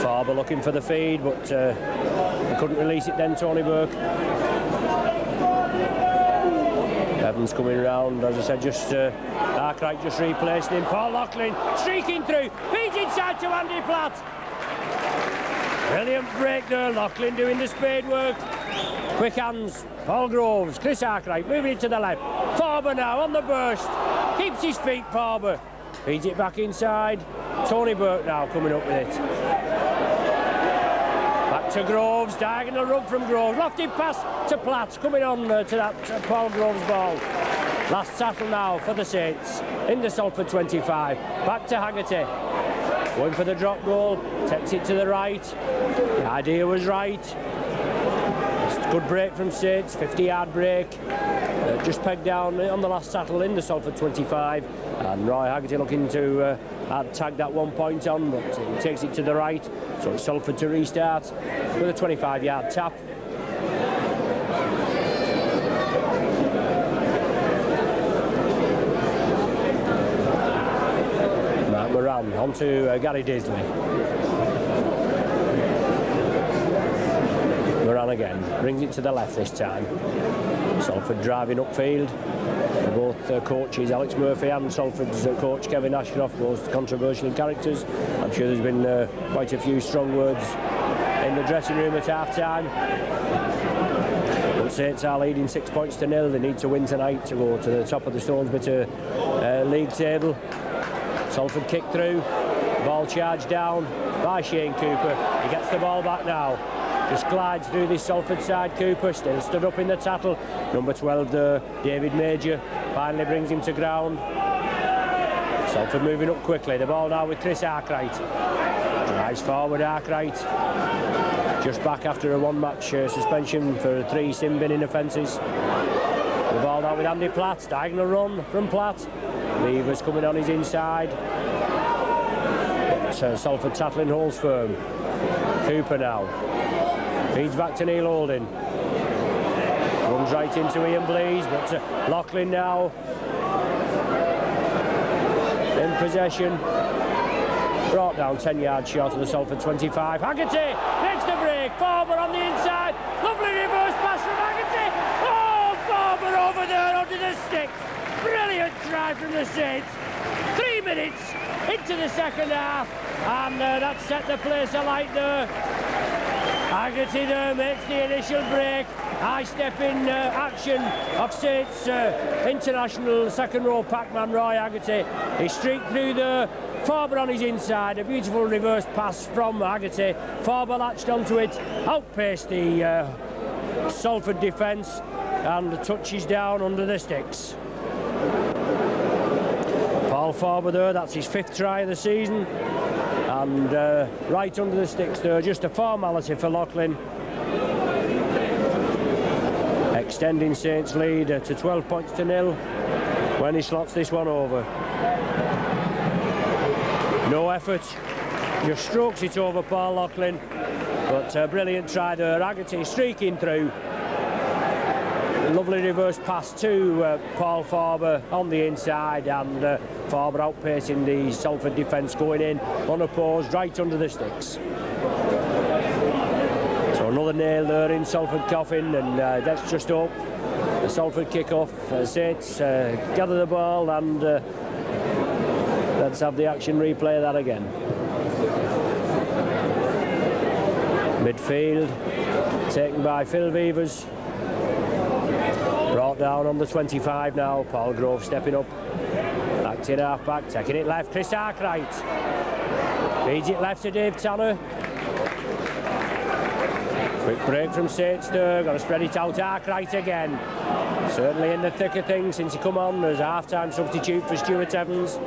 Farber looking for the feed, but he couldn't release it then, Tony Burke. Evans coming round, as I said, just Arkwright just replaced him. Paul Loughlin streaking through, feeds inside to Andy Platt. Brilliant break there, Loughlin doing the spade work. Quick hands, Paul Groves, Chris Arkwright moving it to the left. Farber now on the burst, keeps his feet, Farber. Feeds it back inside. Tony Burke now coming up with it. To Groves, diagonal run from Groves, lofted pass to Platt, coming on to that Paul Groves ball. Last tackle now for the Saints in the Salford 25. Back to Haggerty. Going for the drop goal. Takes it to the right. The idea was right. Good break from Saints. 50-yard break. Just pegged down on the last tackle in the Salford 25. And Roy Haggerty looking to tag that 1 point on, but he takes it to the right. So it's Salford to restart with a 25-yard tap. Moran on to Gary Disley. Moran again, brings it to the left this time. Salford driving upfield. Both coaches, Alex Murphy and Salford's coach Kevin Ashcroft, both controversial characters. I'm sure there's been quite a few strong words in the dressing room at half-time. But Saints are leading 6 points to 0. They need to win tonight to go to the top of the Stonesbitter league table. Salford kick through, ball charged down by Shane Cooper. He gets the ball back now. Just glides through this Salford side. Cooper still stood up in the tackle. Number 12 there, David Major, finally brings him to ground. Salford moving up quickly. The ball now with Chris Arkwright. Drives forward Arkwright. Just back after a one-match suspension for 3 sin binning offences. The ball now with Andy Platt. Diagonal run from Platt. Levers coming on his inside. But, Salford tackling holds firm. Cooper now. Feeds back to Neil Holding. Runs right into Ian Blease, but Loughlin now in possession. Brought down 10 yards short of the Salford 25. Haggerty makes the break. Farber on the inside. Lovely reverse pass from Haggerty. Oh, Farber over there under the sticks. Brilliant try from the Saints. 3 minutes into the second half, and that set the place alight there. Haggerty there makes the initial break. High step in action of Saints international second row packman Roy Haggerty. He streaked through the Farber on his inside. A beautiful reverse pass from Haggerty. Farber latched onto it, outpaced the Salford defence, and touches down under the sticks. Paul Farber there, that's his 5th try of the season. And right under the sticks there, just a formality for Loughlin. Extending Saints' lead to 12 points to 0 when he slots this one over. No effort, just strokes it over Paul Loughlin. But a brilliant try there, Haggerty streaking through. Lovely reverse pass to Paul Farber on the inside, and Farber outpacing the Salford defence, going in unopposed right under the sticks. So another nail there in Salford coffin, and that's just hope the Salford kick-off. Saints gather the ball, and let's have the action replay of that again. Midfield taken by Phil Beavers. Brought down on the 25 now. Paul Grove stepping up. Back to half back, taking it left. Chris Arkwright feeds it left to Dave Tanner. Quick break from Saints there. Got to spread it out. Arkwright again. Certainly in the thick of things since he come on as a half-time substitute for Stuart Evans.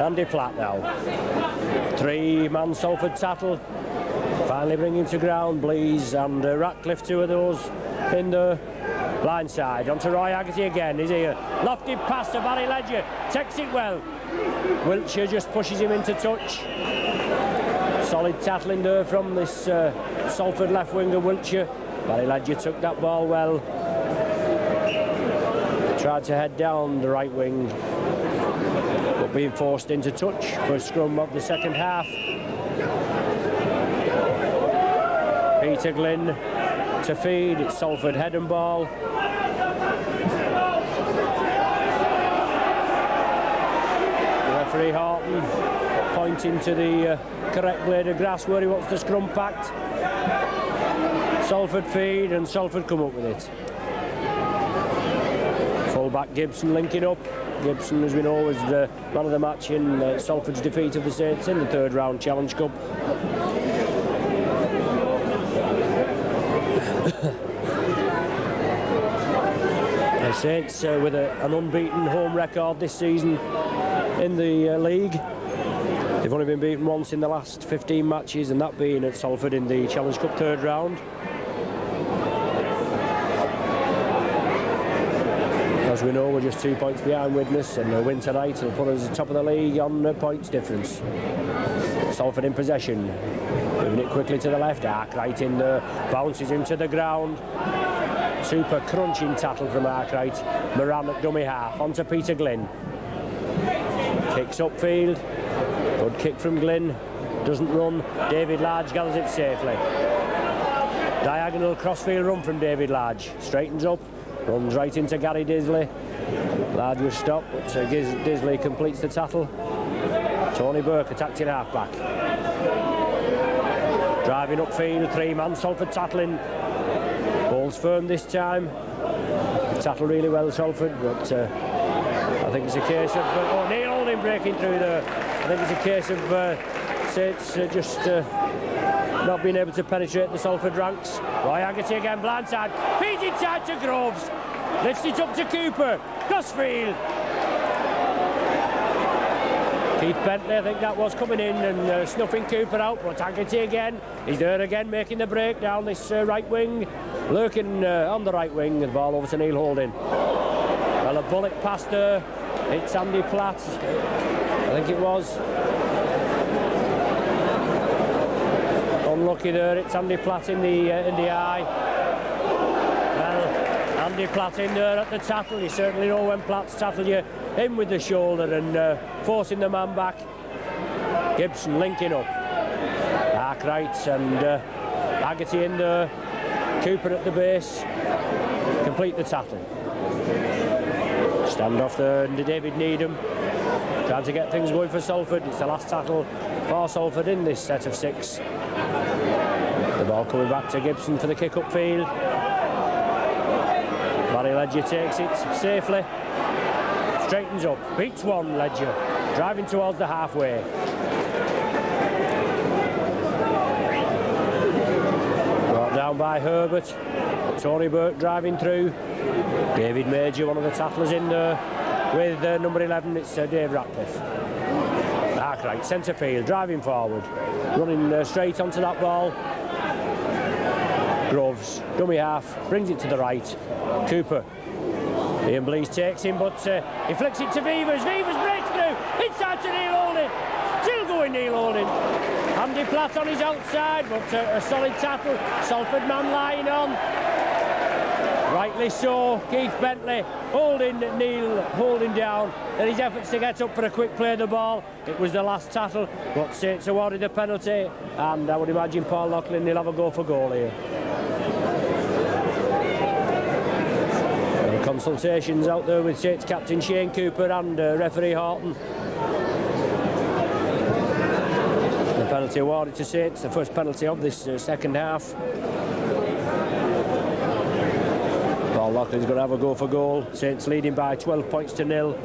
Andy Platt now. 3-man Salford tattle. Finally bringing to ground. Blease and Ratcliffe, 2 of those in the line side. Onto Roy Haggerty again. Is he a lofted pass to Barry Ledger? Takes it well. Wiltshire just pushes him into touch. Solid tackling there from this Salford left winger Wiltshire. Barry Ledger took that ball well. Tried to head down the right wing, but being forced into touch for a scrum of the second half. Peter Glynn to feed. It's Salford head and ball. Referee Horton pointing to the correct blade of grass where he wants the scrum packed. Salford feed, and Salford come up with it. Full-back Gibson linking up. Gibson, as we know, was the man of the match in Salford's defeat of the Saints in the 3rd round Challenge Cup. Saints with an unbeaten home record this season in the league. They've only been beaten once in the last 15 matches, and that being at Salford in the Challenge Cup third round. As we know, we're just 2 points behind Widnes, and a win tonight will put us at the top of the league on points difference. Salford in possession, moving it quickly to the left. Arkwright in there, bounces into the ground. Super crunching tackle from Arkwright. Moran at dummy half, onto Peter Glynn. Kicks upfield, good kick from Glynn, doesn't run. David Large gathers it safely. Diagonal crossfield run from David Large, straightens up, runs right into Gary Disley. Large was stopped, but Disley completes the tackle. Tony Burke attacked in half-back. Driving upfield, three-man, Salford tackling. Ball's firm this time. Tackle really well, Salford, but I think it's a case of... Neil Holding breaking through there. I think it's a case of Saints just not being able to penetrate the Salford ranks. Roy Haggerty again, blindside, feeds inside to Groves. Lifts it up to Cooper, crossfield. Keith Bentley, I think that was coming in and snuffing Cooper out, but Haggerty again. He's there again, making the break down this right wing. Lurking on the right wing, the ball over to Neil Holding. Well, a bullet pass there. It's Andy Platt, I think it was. Unlucky there, it's Andy Platt in the eye. Well, Andy Platt in there at the tackle. You certainly know when Platt's tackled you in with the shoulder and forcing the man back. Gibson linking up. Arkwright and Haggerty in there. Cooper at the base. Complete the tackle. Stand off there and David Needham trying to get things going for Salford. It's the last tackle for Salford in this set of 6. The ball coming back to Gibson for the kick upfield. Barry Ledger takes it safely. Straightens up, beats one, Ledger, driving towards the halfway. Brought down by Herbert. Tony Burke driving through. David Major, one of the tacklers in there. With number 11, it's Dave Ratcliffe. Arkwright, centre field, driving forward. Running straight onto that ball. Groves, dummy half, brings it to the right. Cooper. Ian Blease takes him, but he flicks it to Vevers. Vevers breaks through. Inside to Neil Holding. Still going Neil Holding. Andy Platt on his outside, but a solid tackle. Salford man lying on. Rightly so, Keith Bentley holding Neil Holding down in his efforts to get up for a quick play of the ball. It was the last tackle, but Saints awarded the penalty, and I would imagine Paul Loughlin will have a go for goal here. Consultations out there with Saints captain Shane Cooper and referee Horton. The penalty awarded to Saints, the first penalty of this second half. Paul Loughlin's going to have a go for goal. Saints leading by 12 points to 0.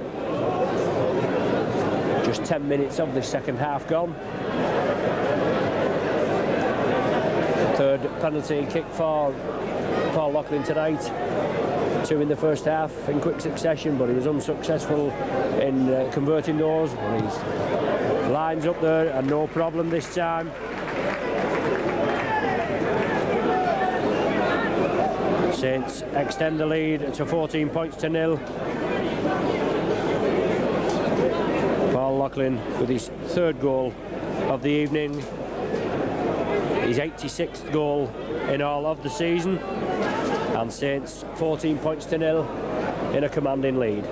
Just 10 minutes of this second half gone. Third penalty kick for Paul Loughlin tonight. 2 in the first half in quick succession, but he was unsuccessful in converting those. But he's lines up there and no problem this time. Saints extend the lead to 14 points to 0. Paul Loughlin with his third goal of the evening, his 86th goal in all of the season. And Saints 14 points to 0 in a commanding lead.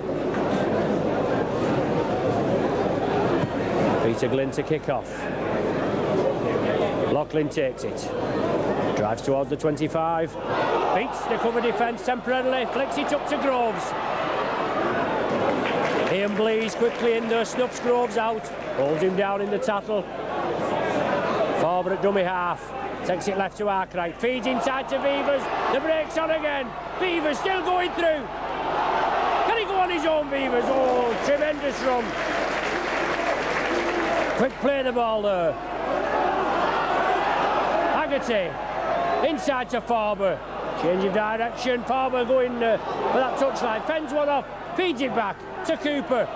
Peter Glynn to kick off. Loughlin takes it. Drives towards the 25. Beats the cover defence temporarily. Flicks it up to Groves. Ian Blease quickly in there. Snuffs Groves out. Holds him down in the tackle. Forward at dummy half. Takes it left to Arkwright, feeds inside to Vevers, the break's on again, Vevers still going through. Can he go on his own, Vevers? Oh, tremendous run. Quick play the ball there. Haggerty, inside to Farber, Change of direction, Farmer going for that touchline, fends one off, feeds it back to Cooper.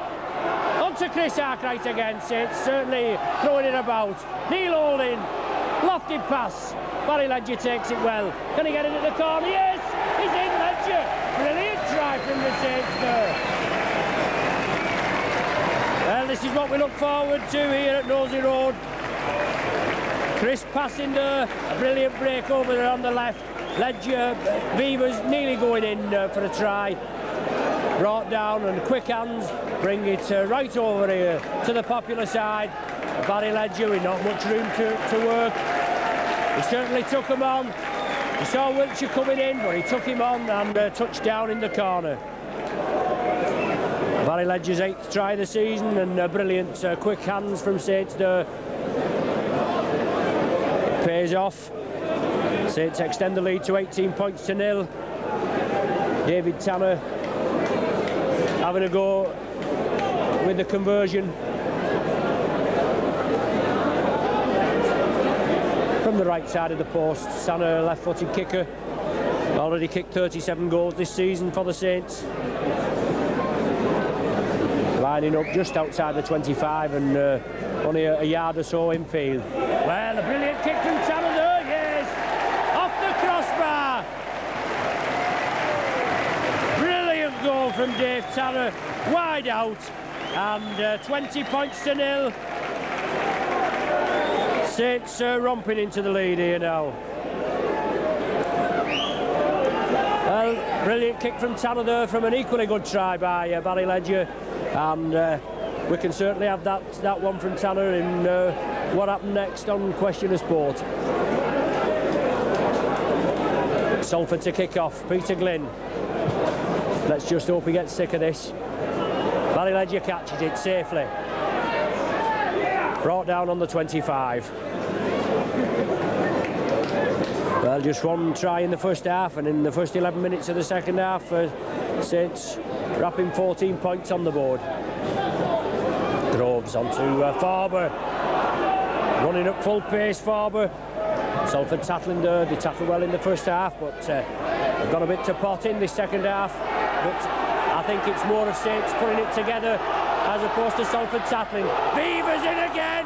On to Chris Arkwright again, Saints certainly throwing it about. Neil Holding, lofted pass. Barry Ledger takes it well. Can he get it at the corner? Yes! He's in, Ledger. Brilliant try from the Saints there. Well, this is what we look forward to here at Nosey Road. Chris passing there, a brilliant break over there on the left. Ledger, Beavers nearly going in for a try. Brought down and quick hands bring it right over here to the popular side. Barry Ledger with not much room to work. He certainly took him on. He saw Wiltshire coming in, but he took him on and touched down in the corner. Barry Ledger's 8th try of the season and brilliant quick hands from Saints there. It pays off. Saints extend the lead to 18 points to 0. David Tanner having a go with the conversion. From the right side of the post, Tanner, left-footed kicker. Already kicked 37 goals this season for the Saints. Lining up just outside the 25 and only a yard or so infield. Well, a brilliant kick from Tanner there, yes! Off the crossbar! Brilliant goal from Dave Tanner, wide out, and 20 points to 0. Saints romping into the lead here now. Well, brilliant kick from Tanner there from an equally good try by Barry Ledger, and we can certainly have that one from Tanner in what happened next on Question of Sport. Salford to kick off, Peter Glynn. Let's just hope he gets sick of this. Barry Ledger catches it safely. Brought down on the 25. Well, just one try in the first half, and in the first 11 minutes of the second half, Saints wrapping 14 points on the board. Groves onto Farber. Running up full pace, Farber. Salford tackling there. They tackled well in the first half, but they've got a bit to pot in this second half. But I think it's more of Saints putting it together as opposed to Salford tackling. Beavers in again!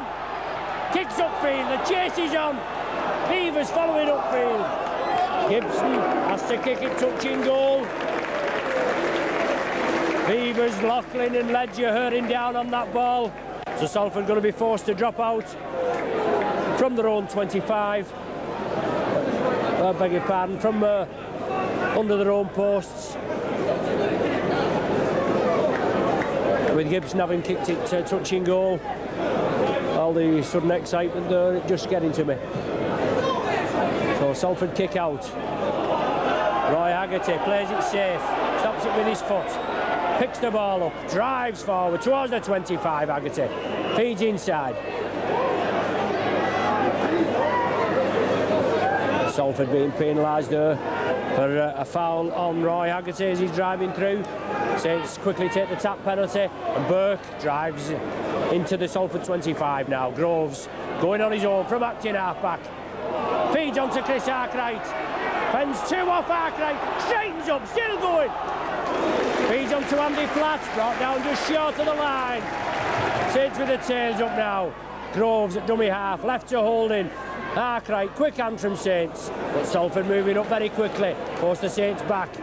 Kicks upfield, the chase is on. Beavers following upfield. Gibson has to kick it, touching goal. Beavers, Loughlin and Ledger hurrying down on that ball. So Salford going to be forced to drop out from their own 25. I beg your pardon, from under their own posts. With Gibson having kicked it touching goal. All the sudden excitement there, just getting to me. So Salford kick out. Roy Haggerty plays it safe, stops it with his foot, picks the ball up, drives forward towards the 25, Haggerty, feeds inside. Salford being penalised there for a foul on Roy Haggerty as he's driving through. Saints quickly take the tap penalty, and Burke drives into the Salford 25 now. Groves going on his own from acting half-back. Feeds on to Chris Arkwright. Fends two off Arkwright. Straightens up, still going. Feeds on to Andy Flats, brought down just short of the line. Saints with the tails up now. Groves at dummy half, left to Holding. Arkwright, quick hand from Saints. But Salford moving up very quickly. Force the Saints back.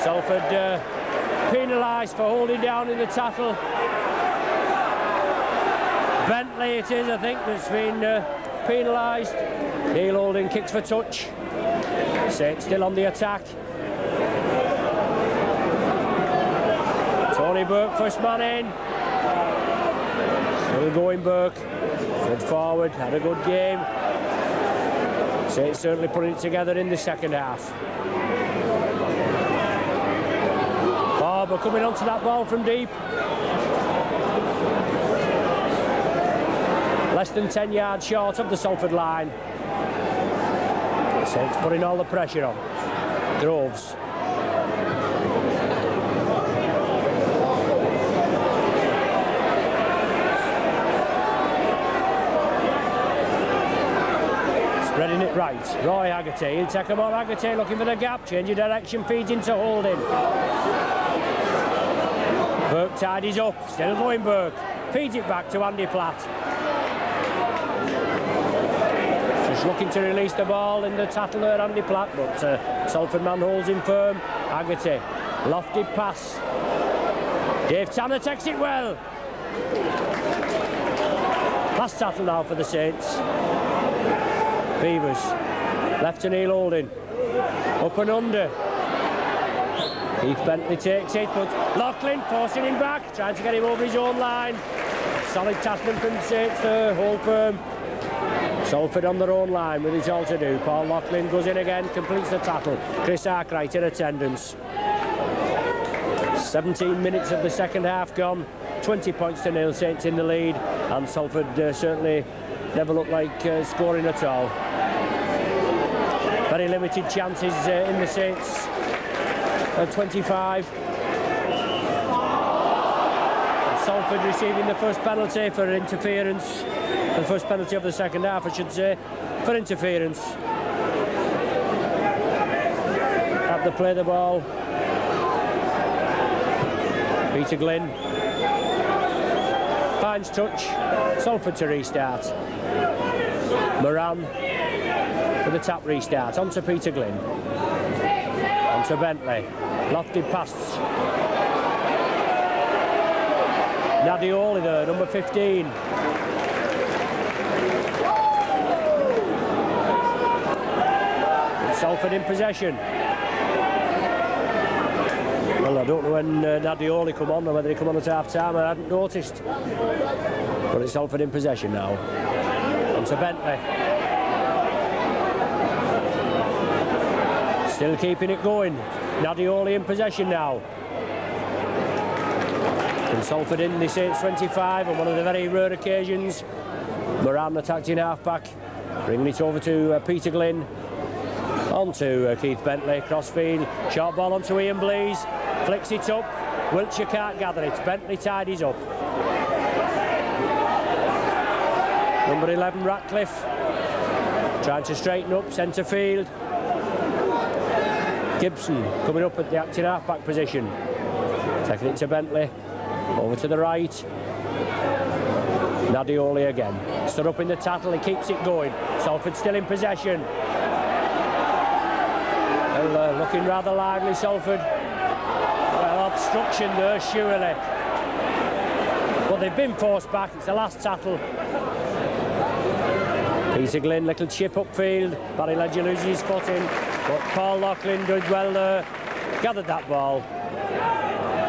Salford penalised for holding down in the tackle. Bentley it is, I think, that's been penalised. Neil Holding kicks for touch. Saints still on the attack. Tony Burke first man in. Still going Burke. Good forward, had a good game. Saints certainly putting it together in the second half. Barber coming onto that ball from deep. Less than 10 yards short of the Salford line. Saints putting all the pressure on. Groves. Spreading it Right, Roy Haggerty, he'll take him on. Haggerty looking for the gap, change of direction, feeds into Holding. Burke tidies up, still going Burke. Feeds it back to Andy Platt. Just looking to release the ball in the tattle there, Andy Platt, but Salford man holds him firm. Haggerty, lofted pass. Dave Tanner takes it well. Last tattle now for the Saints. Beavers, left to Neil Holding. Up and under. Keith Bentley takes it, but Loughlin forcing him back, trying to get him over his own line. Solid tackling from the Saints there, hold firm. Salford on their own line with it all to do. Paul Loughlin goes in again, completes the tackle. Chris Arkwright in attendance. 17 minutes of the second half gone. 20 points to nil, Saints in the lead, and Salford certainly never looked like scoring at all. Very limited chances in the Saints. 25. And Salford receiving the first penalty for interference. The first penalty of the second half, I should say, for interference. Have to play the ball. Peter Glynn finds touch. Salford to restart. Moran with a tap restart. On to Peter Glynn. On to Bentley. Lofted pass. Nadioli there, number 15. Salford in possession. Well, I don't know when Nadioli come on or whether he come on at half time. I hadn't noticed. But it's Salford in possession now. On to Bentley. Still keeping it going. Nadioli in possession now. And Salford in the Saints 25 on one of the very rare occasions. Moran attacked in half-back. Bringing it over to Peter Glynn. On to Keith Bentley, crossfield. Short ball onto Ian Blease. Flicks it up. Wiltshire can't gather it. Bentley tidies up. Number 11, Ratcliffe. Trying to straighten up, centre field. Gibson coming up at the acting half-back position. Taking it to Bentley. Over to the right. Nadioli again. Stood up in the tattle, he keeps it going. Salford still in possession. Well, looking rather lively, Salford. Well, obstruction there, surely. But they've been forced back, it's the last tattle. Peter Glynn, little chip upfield. Barry Ledger loses his footing. But Paul Loughlin does well there. Gathered that ball.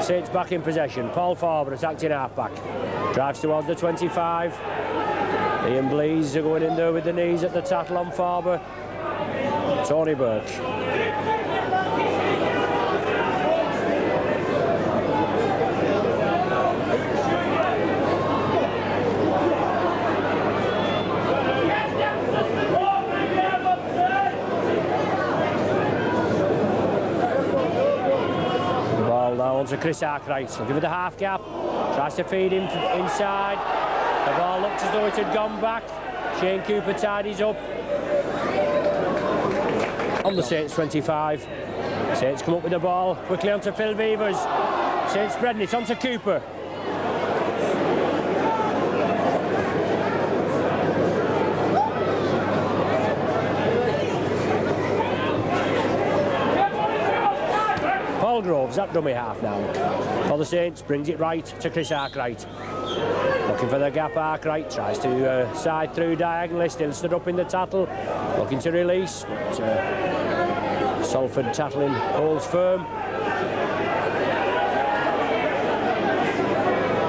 Saints back in possession. Paul Farber attacked in half-back. Drives towards the 25. Ian Blease are going in there with the knees at the tattle on Farber. Tony Burke. On to Chris Arkwright, looking for the half gap, tries to feed him inside. The ball looked as though it had gone back. Shane Cooper tidies up. On the Saints 25. Saints come up with the ball, quickly onto Phil Beavers. Saints spreading it onto Cooper. Groves, that dummy half now for the Saints, brings it right to Chris Arkwright. Looking for the gap, Arkwright tries to side through diagonally, still stood up in the tattle, looking to release, but Salford tattling holds firm.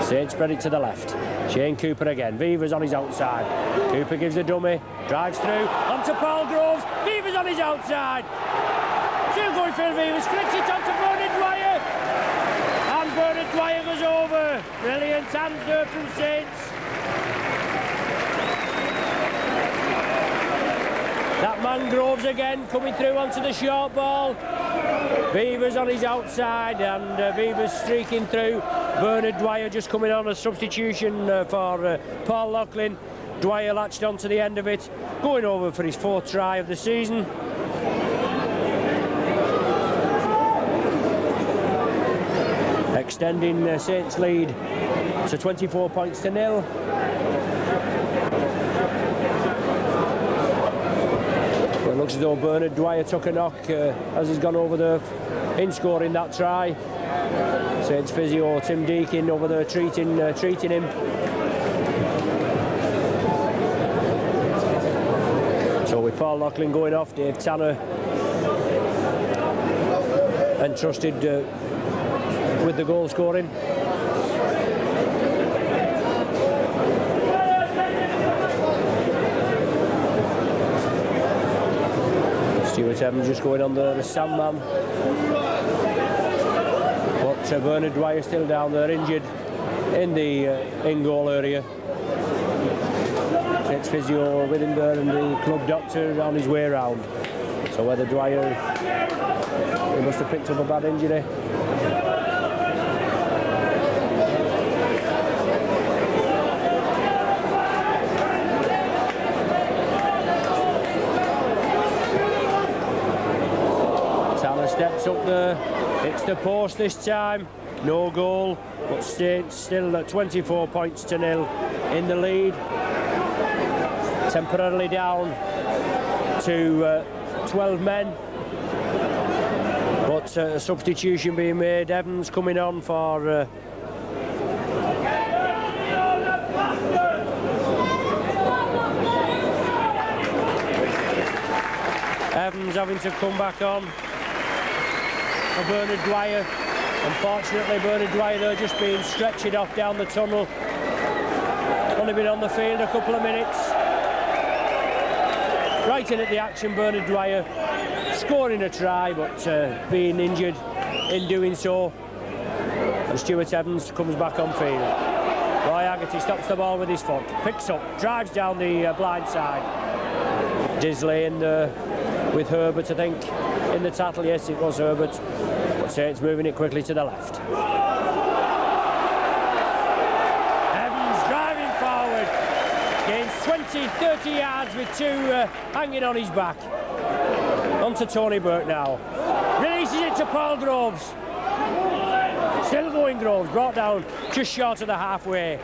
Saints spread it to the left. Shane Cooper again, Beavers on his outside. Cooper gives the dummy, drives through, onto Paul Groves, Beavers on his outside. Still going Phil Beavers, flicks it onto Bernard Dwyer. And Bernard Dwyer goes over. Brilliant hands there from Saints. That man Groves again coming through onto the short ball. Beavers on his outside and Beavers streaking through. Bernard Dwyer just coming on a substitution for Paul Loughlin. Dwyer latched onto the end of it, going over for his 4th try of the season. Extending Saints' lead to 24 points to 0. It looks as though Bernard Dwyer took a knock as he's gone over there in scoring that try. Saints physio Tim Deakin over there treating him. So with Paul Loughlin going off, Dave Tanner entrusted with the goal scoring. Stuart Evans just going on the Sandman. But Bernard Dwyer still down there injured in the in-goal area. It's physio with him there and the club doctor on his way round. So whether Dwyer, he must have picked up a bad injury. Tanner steps up there, hits the post this time, no goal, but Saints still at 24 points to 0 in the lead. Temporarily down to 12 men, but a substitution being made. Evans coming on for Evans having to come back on for Bernard Dwyer. Unfortunately, Bernard Dwyer there just being stretchered off down the tunnel. Only been on the field a couple of minutes. Right in at the action, Bernard Dwyer scoring a try, but being injured in doing so. And Stuart Evans comes back on field. Roy Haggerty stops the ball with his foot, picks up, drives down the blind side. Disley in with Herbert, I think, in the tackle. Yes, it was Herbert. But Saints moving it quickly to the left. Gains 20, 30 yards with 2 hanging on his back. On to Tony Burke now. Releases it to Paul Groves. Still going Groves, brought down just short of the halfway.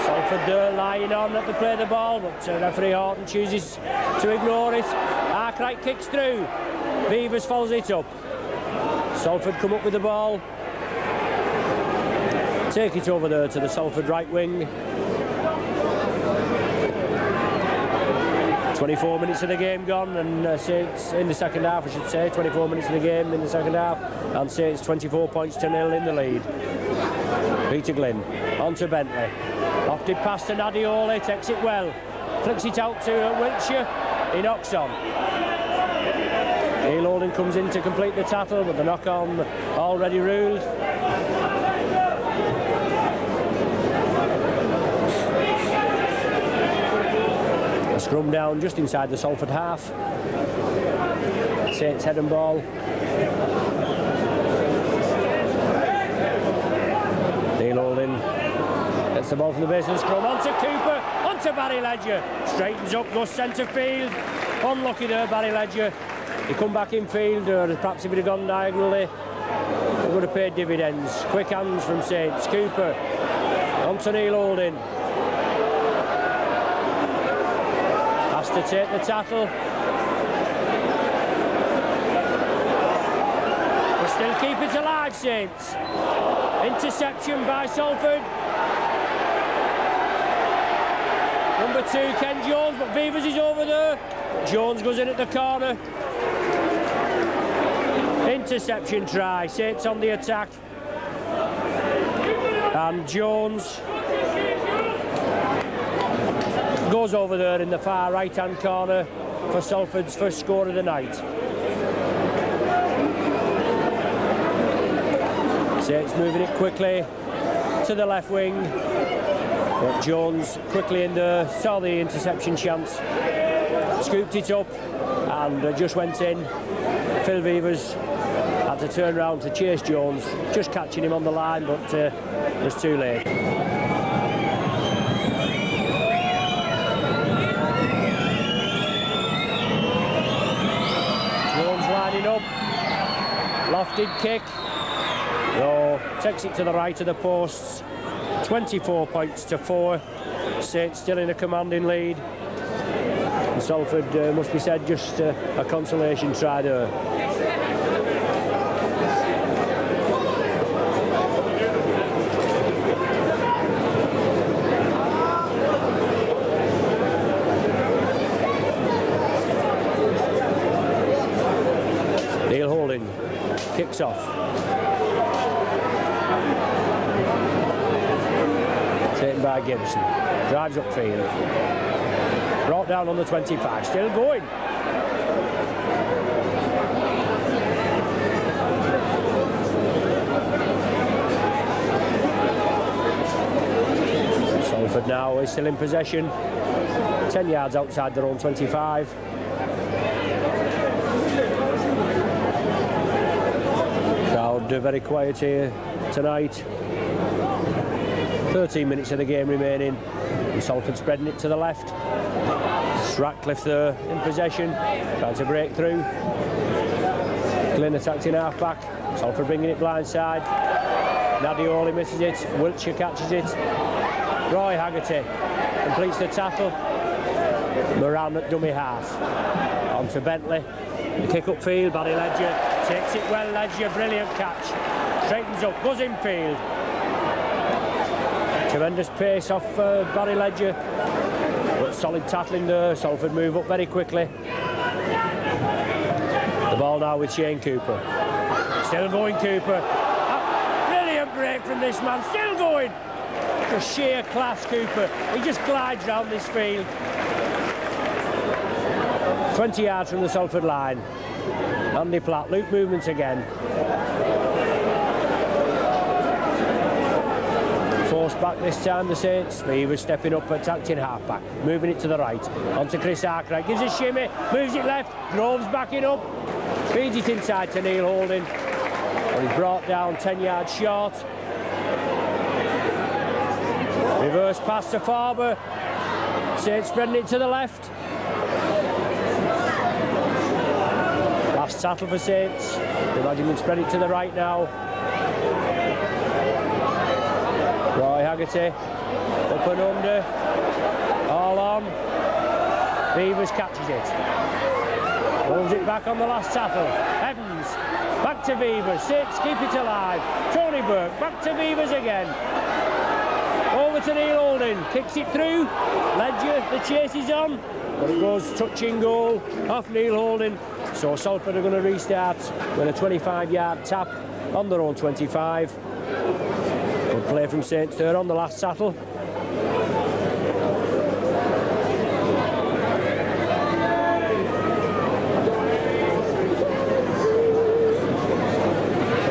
Salford there lying on at the play of the ball, but referee Horton chooses to ignore it. Arkwright kicks through. Beavers follows it up. Salford come up with the ball. Take it over there to the Salford right wing. 24 minutes of the game gone, and Saints in the second half, I should say. 24 minutes of the game in the second half, and Saints 24 points to 0 in the lead. Peter Glynn on to Bentley. Opted past to Nadiole, takes it well. Flicks it out to Wiltshire. He knocks on. Neil Holden comes in to complete the tackle, but the knock on already ruled. A scrum down just inside the Salford half. Saints head and ball. Neil Holden gets the ball from the base of the scrum. On to Cooper, on to Barry Ledger. Straightens up, goes centre field. Unlucky there, Barry Ledger. He come back in field, or perhaps if he'd have gone diagonally, it would have paid dividends. Quick hands from Saints. Cooper on to Neil Holden. To take the tackle. They still keep it alive, Saints. Interception by Salford. Number 2, Ken Jones, but Beavers is over there. Jones goes in at the corner. Interception try. Saints on the attack. And Jones goes over there in the far right-hand corner for Salford's first score of the night. Saints moving it quickly to the left wing, but Jones quickly in there, saw the interception chance, scooped it up and just went in. Phil Beavers Had to turn round to chase Jones, just catching him on the line, but it was too late. Jones lining up, lofted kick. No, takes it to the right of the posts. 24 points to 4. Saints still in a commanding lead. And Salford, must be said, just a consolation try there. Neil Holding kicks off. Taken by Gibson. Drives upfield. Brought down on the 25. Still going. Salford now is still in possession. 10 yards outside their own 25. Crowd very quiet here tonight. 13 minutes of the game remaining. And Salford spreading it to the left. Ratcliffe there in possession, trying to break through. Glynn attacked in half-back. Salford bringing it blindside. Nadioli misses it. Wiltshire catches it. Roy Haggerty completes the tackle. Moran at dummy half. On to Bentley. The kick upfield. Barry Ledger takes it well. Ledger, brilliant catch. Straightens up, goes infield. Tremendous pace off Barry Ledger. But solid tackling there. Salford move up very quickly. The ball now with Shane Cooper. Still going Cooper. Brilliant break from this man. Still going. Just sheer class, Cooper. He just glides round this field. 20 yards from the Salford line. Andy Platt, loop movement again. Forced back this time, the Saints. He was stepping up, attacked in half-back. Moving it to the right. Onto Chris Arkwright. Gives a shimmy. Moves it left. Groves backing up. Feeds it inside to Neil Holding. And he's brought down 10 yards short. Reverse pass to Farber. Saints spreading it to the left. Last tackle for Saints. Imagine we'll spread it to the right now. Roy Haggerty. Up and under. All on. Beavers catches it. Holds it back on the last tackle. Evans. Back to Beavers. Saints keep it alive. Tony Burke. Back to Beavers again. Over to Neil Holding, kicks it through. Ledger, the chase is on, but it goes touching goal off Neil Holding. So Salford are going to restart with a 25-yard tap on their own 25. Good play from Saints there on the last tackle.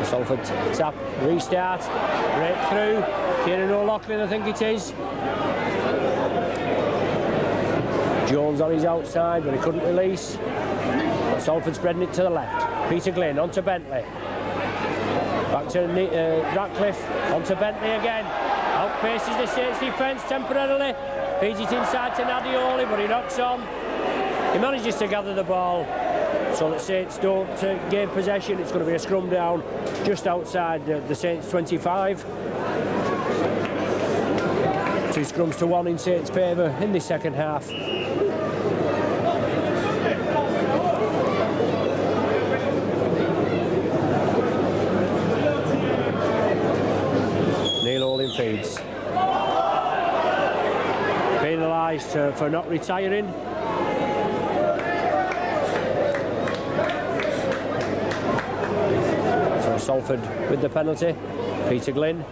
Salford tap, restart, breakthrough. Kieran O'Loughlin, I think it is. Jones on his outside, but he couldn't release. But Salford spreading it to the left. Peter Glynn onto Bentley. Back to Ratcliffe, onto Bentley again. Outpaces the Saints defence temporarily. Feeds it inside to Nadioli, but he knocks on. He manages to gather the ball so that Saints don't gain possession. It's going to be a scrum down just outside the Saints 25. 2 scrums to 1 in Saints' favour in the second half. Neil Holding feeds. Penalised for not retiring. So Salford with the penalty. Peter Glynn.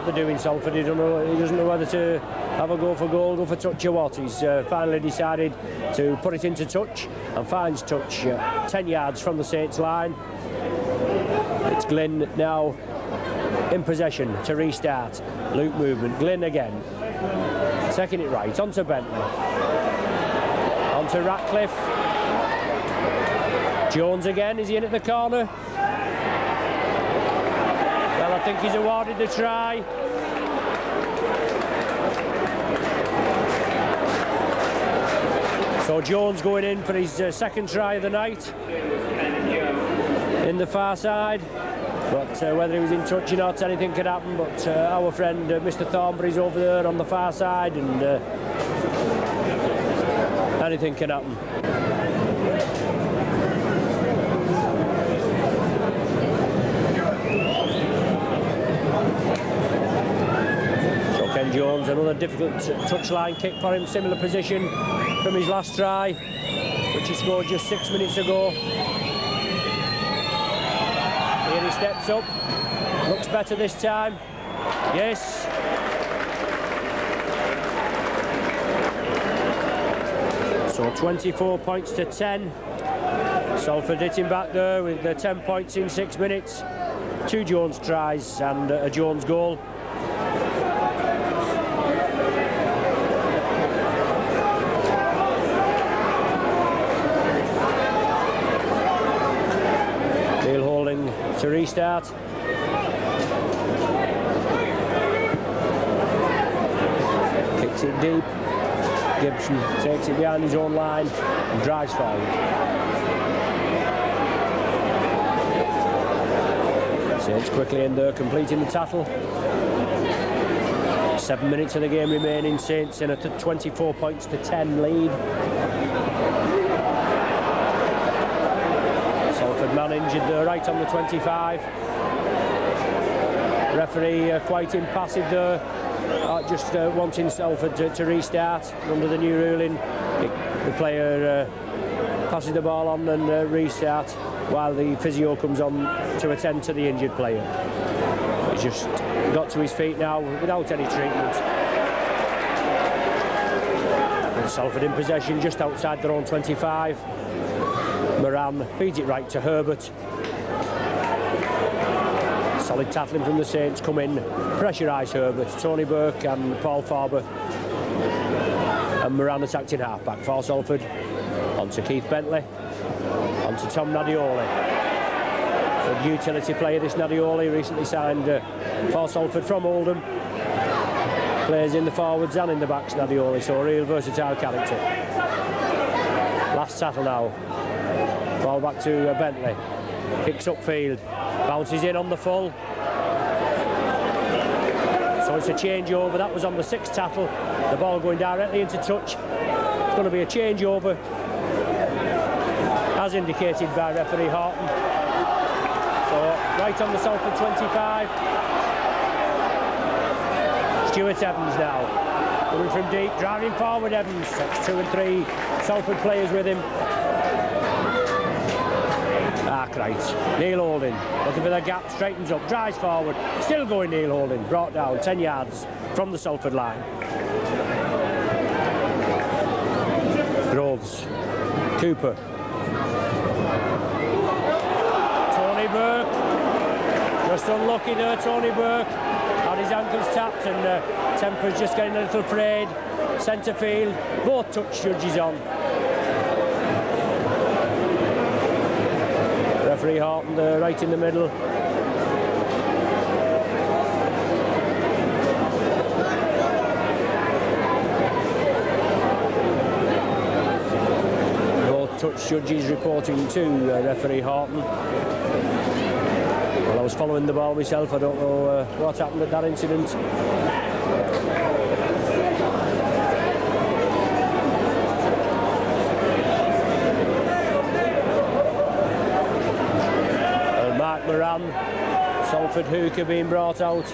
They're doing Salford. He doesn't know whether to have a go for goal, go for touch or what. He's finally decided to put it into touch and finds touch 10 yards from the Saints line. It's Glynn now in possession to restart. Loop movement. Glynn again. Taking it right onto Bentley. On to Ratcliffe. Jones again, is he in at the corner? Well, I think he's awarded the try. So Jones going in for his second try of the night in the far side. But whether he was in touch or not, anything could happen. But our friend Mr. Thornbury's over there on the far side, and anything can happen. So Ken Jones, another difficult touchline kick for him, similar position from his last try, which he scored just 6 minutes ago. Here he steps up, looks better this time. Yes. So 24 points to 10. Salford hitting back there with 10 points in 6 minutes. 2 Jones tries and a Jones goal. Neil Holding to restart. Kicks it deep. Gibson takes it behind his own line and drives forward. Saints quickly in there, completing the tackle. 7 minutes of the game remaining. Saints in a 24 points to 10 lead. Salford man injured there, right on the 25. Referee quite impassive there. Just wanting Salford to restart under the new ruling. The player passes the ball on and restart while the physio comes on to attend to the injured player. He's just got to his feet now without any treatment. And Salford in possession just outside their own 25. Moran feeds it right to Herbert. Solid tackling from the Saints come in, pressurise Herbert, Tony Burke and Paul Farber. And Moran attacked in half-back for Salford. On to Keith Bentley, on to Tom Nadioli. A utility player, this Nadioli, recently signed for Salford from Oldham. Plays in the forwards and in the backs, Nadioli, so a real versatile character. Last tackle now. Ball back to Bentley. Kicks upfield. Bounces in on the full. So it's a changeover. That was on the 6th tackle. The ball going directly into touch. It's going to be a changeover, as indicated by referee Horton. So right on the Salford 25. Stuart Evans now. Coming from deep, driving forward Evans. Takes 2 and 3 Salford players with him. Right. Neil Holding, looking for the gap, straightens up, drives forward, still going Neil Holding, brought down 10 yards from the Salford line. Groves, Cooper, Tony Burke, just unlucky there, Tony Burke, had his ankles tapped and Temper's just getting a little frayed, centre field, both touch judges on. Referee Horton there, right in the middle. Both touch judges reporting to referee Horton. Well, I was following the ball myself, I don't know what happened at that incident. Moran, Salford hooker being brought out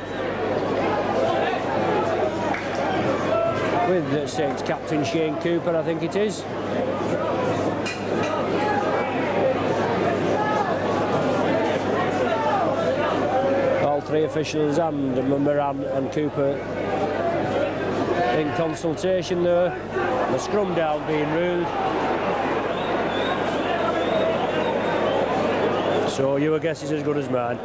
with the Saints captain Shane Cooper, I think it is. All 3 officials and Moran and Cooper in consultation there. The scrum down being ruled. So your guess is as good as mine.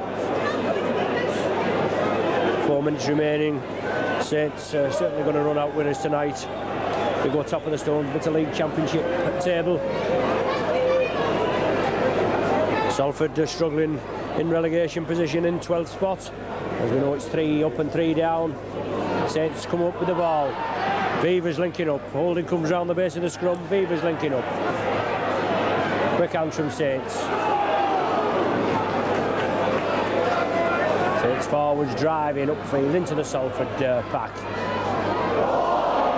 4 minutes remaining. Saints certainly going to run out winners tonight. We go top of the Stones Bitter League Championship table. Salford struggling in relegation position in 12th spot. As we know, it's 3 up and 3 down. Saints come up with the ball. Beavers linking up. Holding comes round the base of the scrum. Beavers linking up. Quick hands from Saints. Saints forwards driving upfield into the Salford pack.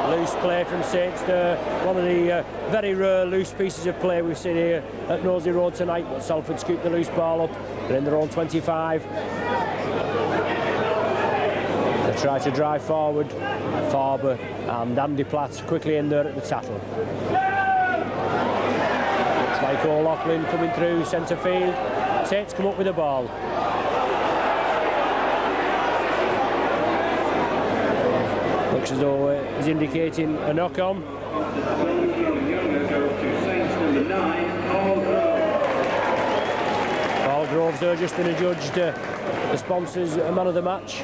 Loose play from Saints there. One of the very rare loose pieces of play we've seen here at Nosey Road tonight. But Salford scooped the loose ball up. They're in their own 25. They try to drive forward. Farber and Andy Platt quickly in there at the tackle. Looks like O'Loughlin coming through centre field. Saints come up with the ball. Looks as though he's indicating a knock-on. Paul Groves there just been adjudged the sponsors a man of the match.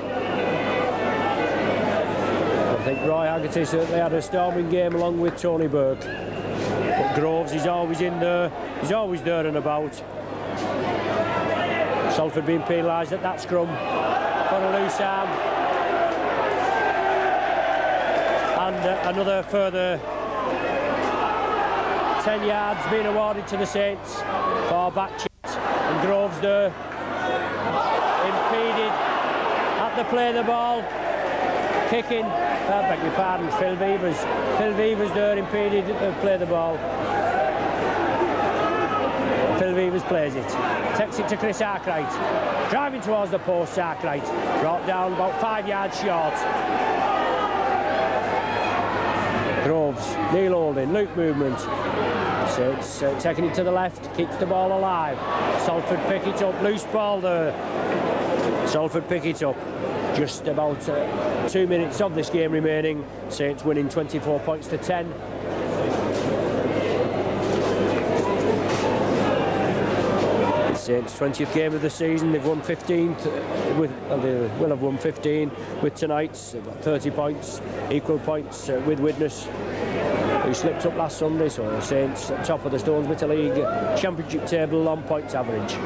I think Roy Haggerty certainly had a storming game along with Tony Burke. But Groves, he's always in there, he's always there and about. Salford being penalised at that scrum for a loose arm. And another further 10 yards being awarded to the Saints for back chit. And Groves there impeded at the play of the ball. Kicking, I beg your pardon, Phil Beavers there impeded at the play of the ball. Phil Beavers plays it. Takes it to Chris Arkwright. Driving towards the post, Arkwright. Brought down about 5 yards short. Groves, Neil Holding, loop movement. So it's taking it to the left, keeps the ball alive. Salford pick it up, loose ball there. Salford pick it up. Just about 2 minutes of this game remaining. Saints winning 24 points to 10. It's Saints' 20th game of the season. They've won 15. They will have won 15 with tonight's. They've got 30 points, equal points with Widnes, who slipped up last Sunday. So Saints at top of the Stones Bitter League Championship table on points average.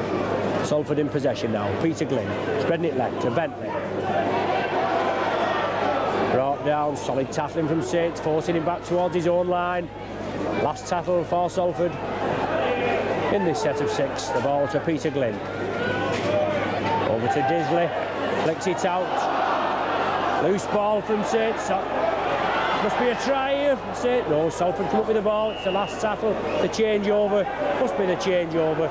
Salford in possession now. Peter Glynn spreading it left to Bentley. Brought down, solid tackling from Saints, forcing him back towards his own line. Last tackle for Salford in this set of 6. The ball to Peter Glynn. Over to Disley, flicks it out. Loose ball from Saints. Must be a try here. No, Salford come up with the ball. It's the last tackle. The changeover. Must be the changeover.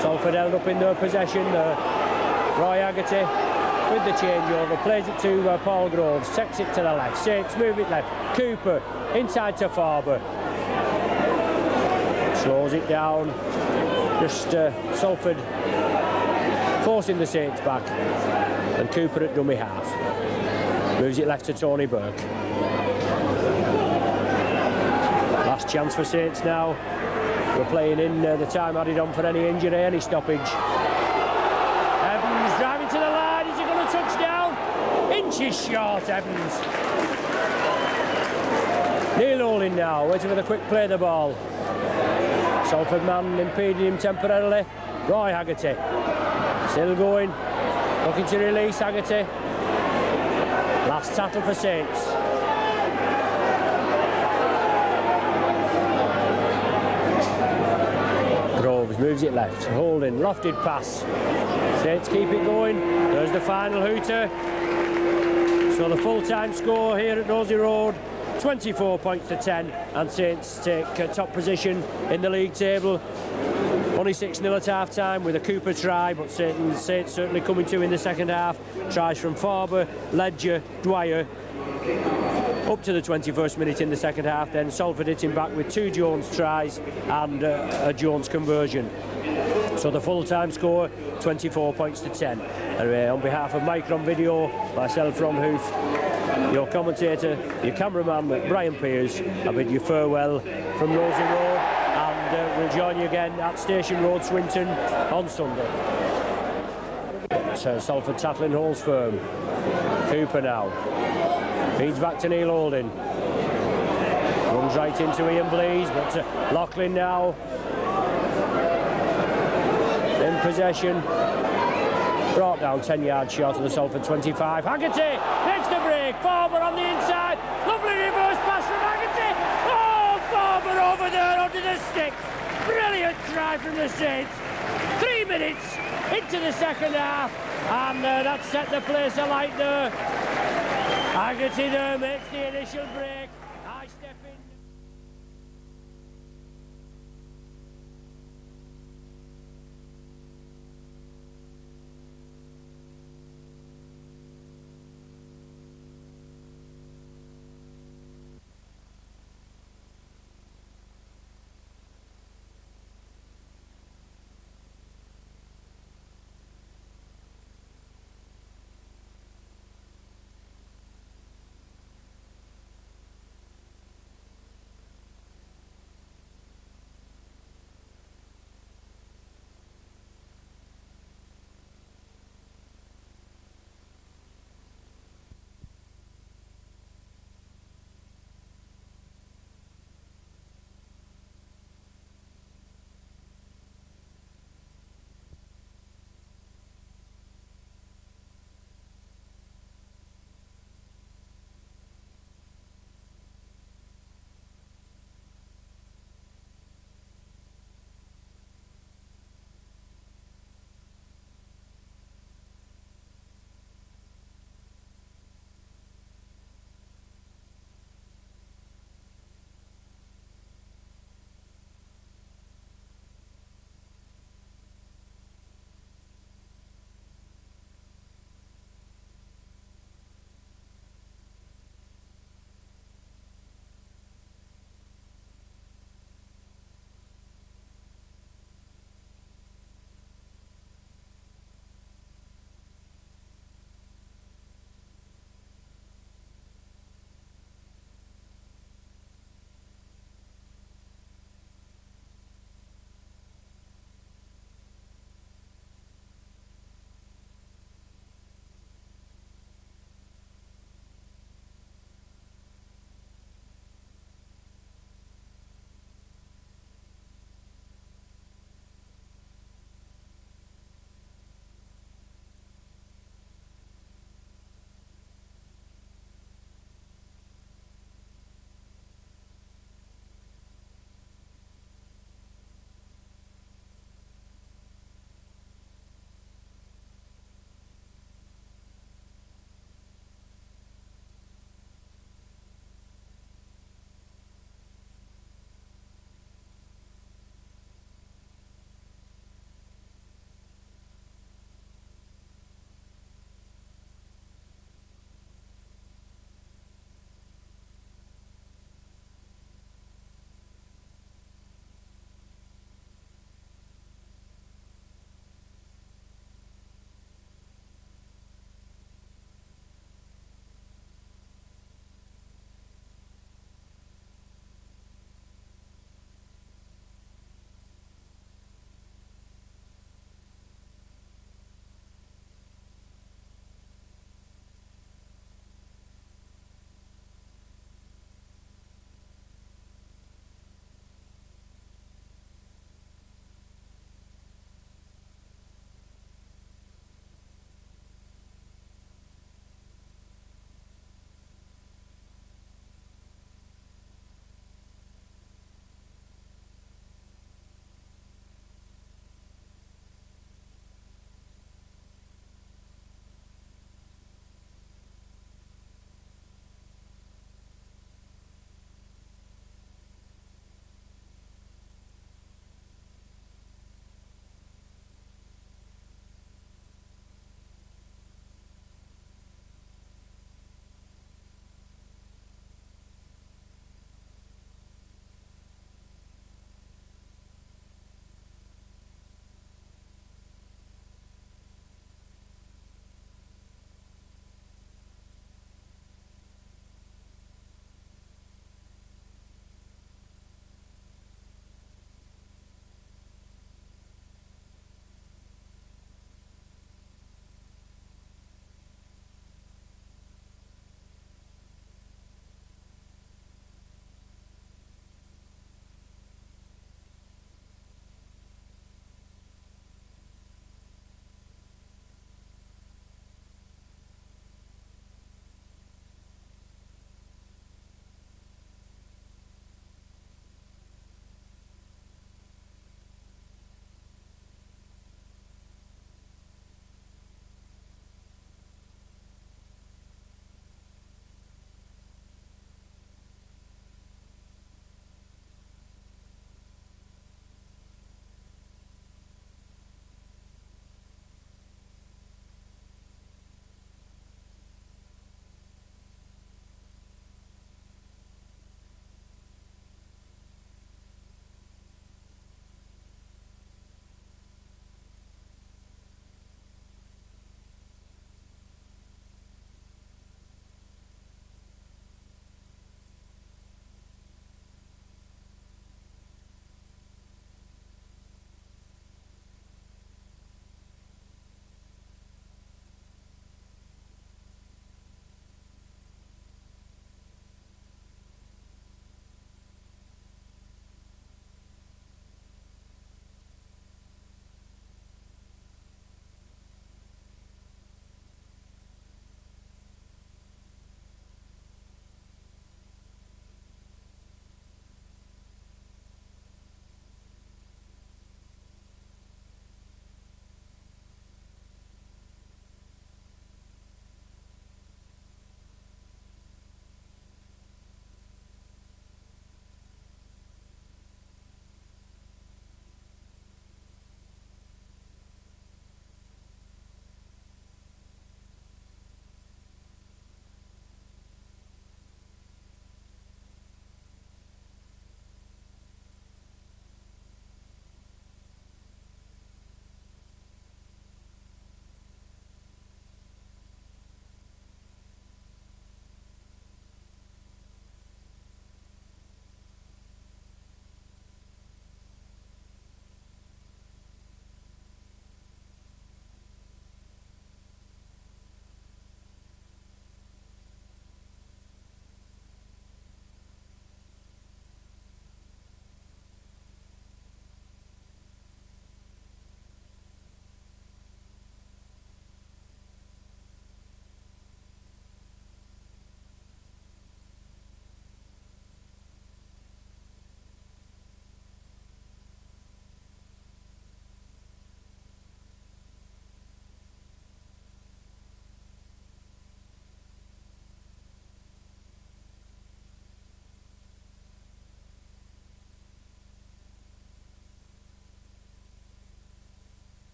Salford held up in their possession. Roy Haggerty with the changeover. Plays it to Paul Groves. Takes it to the left. Saints move it left. Cooper inside to Farber. Slows it down. Just Salford forcing the Saints back. And Cooper at dummy half. Moves it left to Tony Burke. Last chance for Saints now. We're playing in the time added on for any injury, any stoppage. Evans driving to the line. Is he going to touch down? Inches short, Evans. Neil Holding now, waiting for the quick play of the ball. Salford man impeding him temporarily. Roy Haggerty. Still going. Looking to release Haggerty. Last tackle for Saints. Groves moves it left. Holding, lofted pass. Saints keep it going. There's the final hooter. So the full-time score here at Nosey Road, 24 points to 10, and Saints take top position in the league table. Only 6-0 at half-time with a Cooper try, but Saints certainly coming to in the second half. Tries from Farber, Ledger, Dwyer. Up to the 21st minute in the second half, then Salford hitting back with 2 Jones tries and a Jones conversion. So the full-time score, 24 points to 10. Anyway, on behalf of Micron Video, myself, Ron Hoof, your commentator, your cameraman, Brian Pears, I bid you farewell from Nosey Road, and we'll join you again at Station Road, Swinton, on Sunday. So Salford tackling holds firm. Cooper now. Feeds back to Neil Holding. Runs right into Ian Blease, but Lachlan now in possession. Brought down 10 yards short of the Salford 25. Haggerty makes the break. Farmer on the inside. Lovely reverse pass from Haggerty. Oh, Farmer over there under the stick. Brilliant try from the Saints. 3 minutes into the second half, and that set the place alight there. Haggerty there makes the initial break. I step in.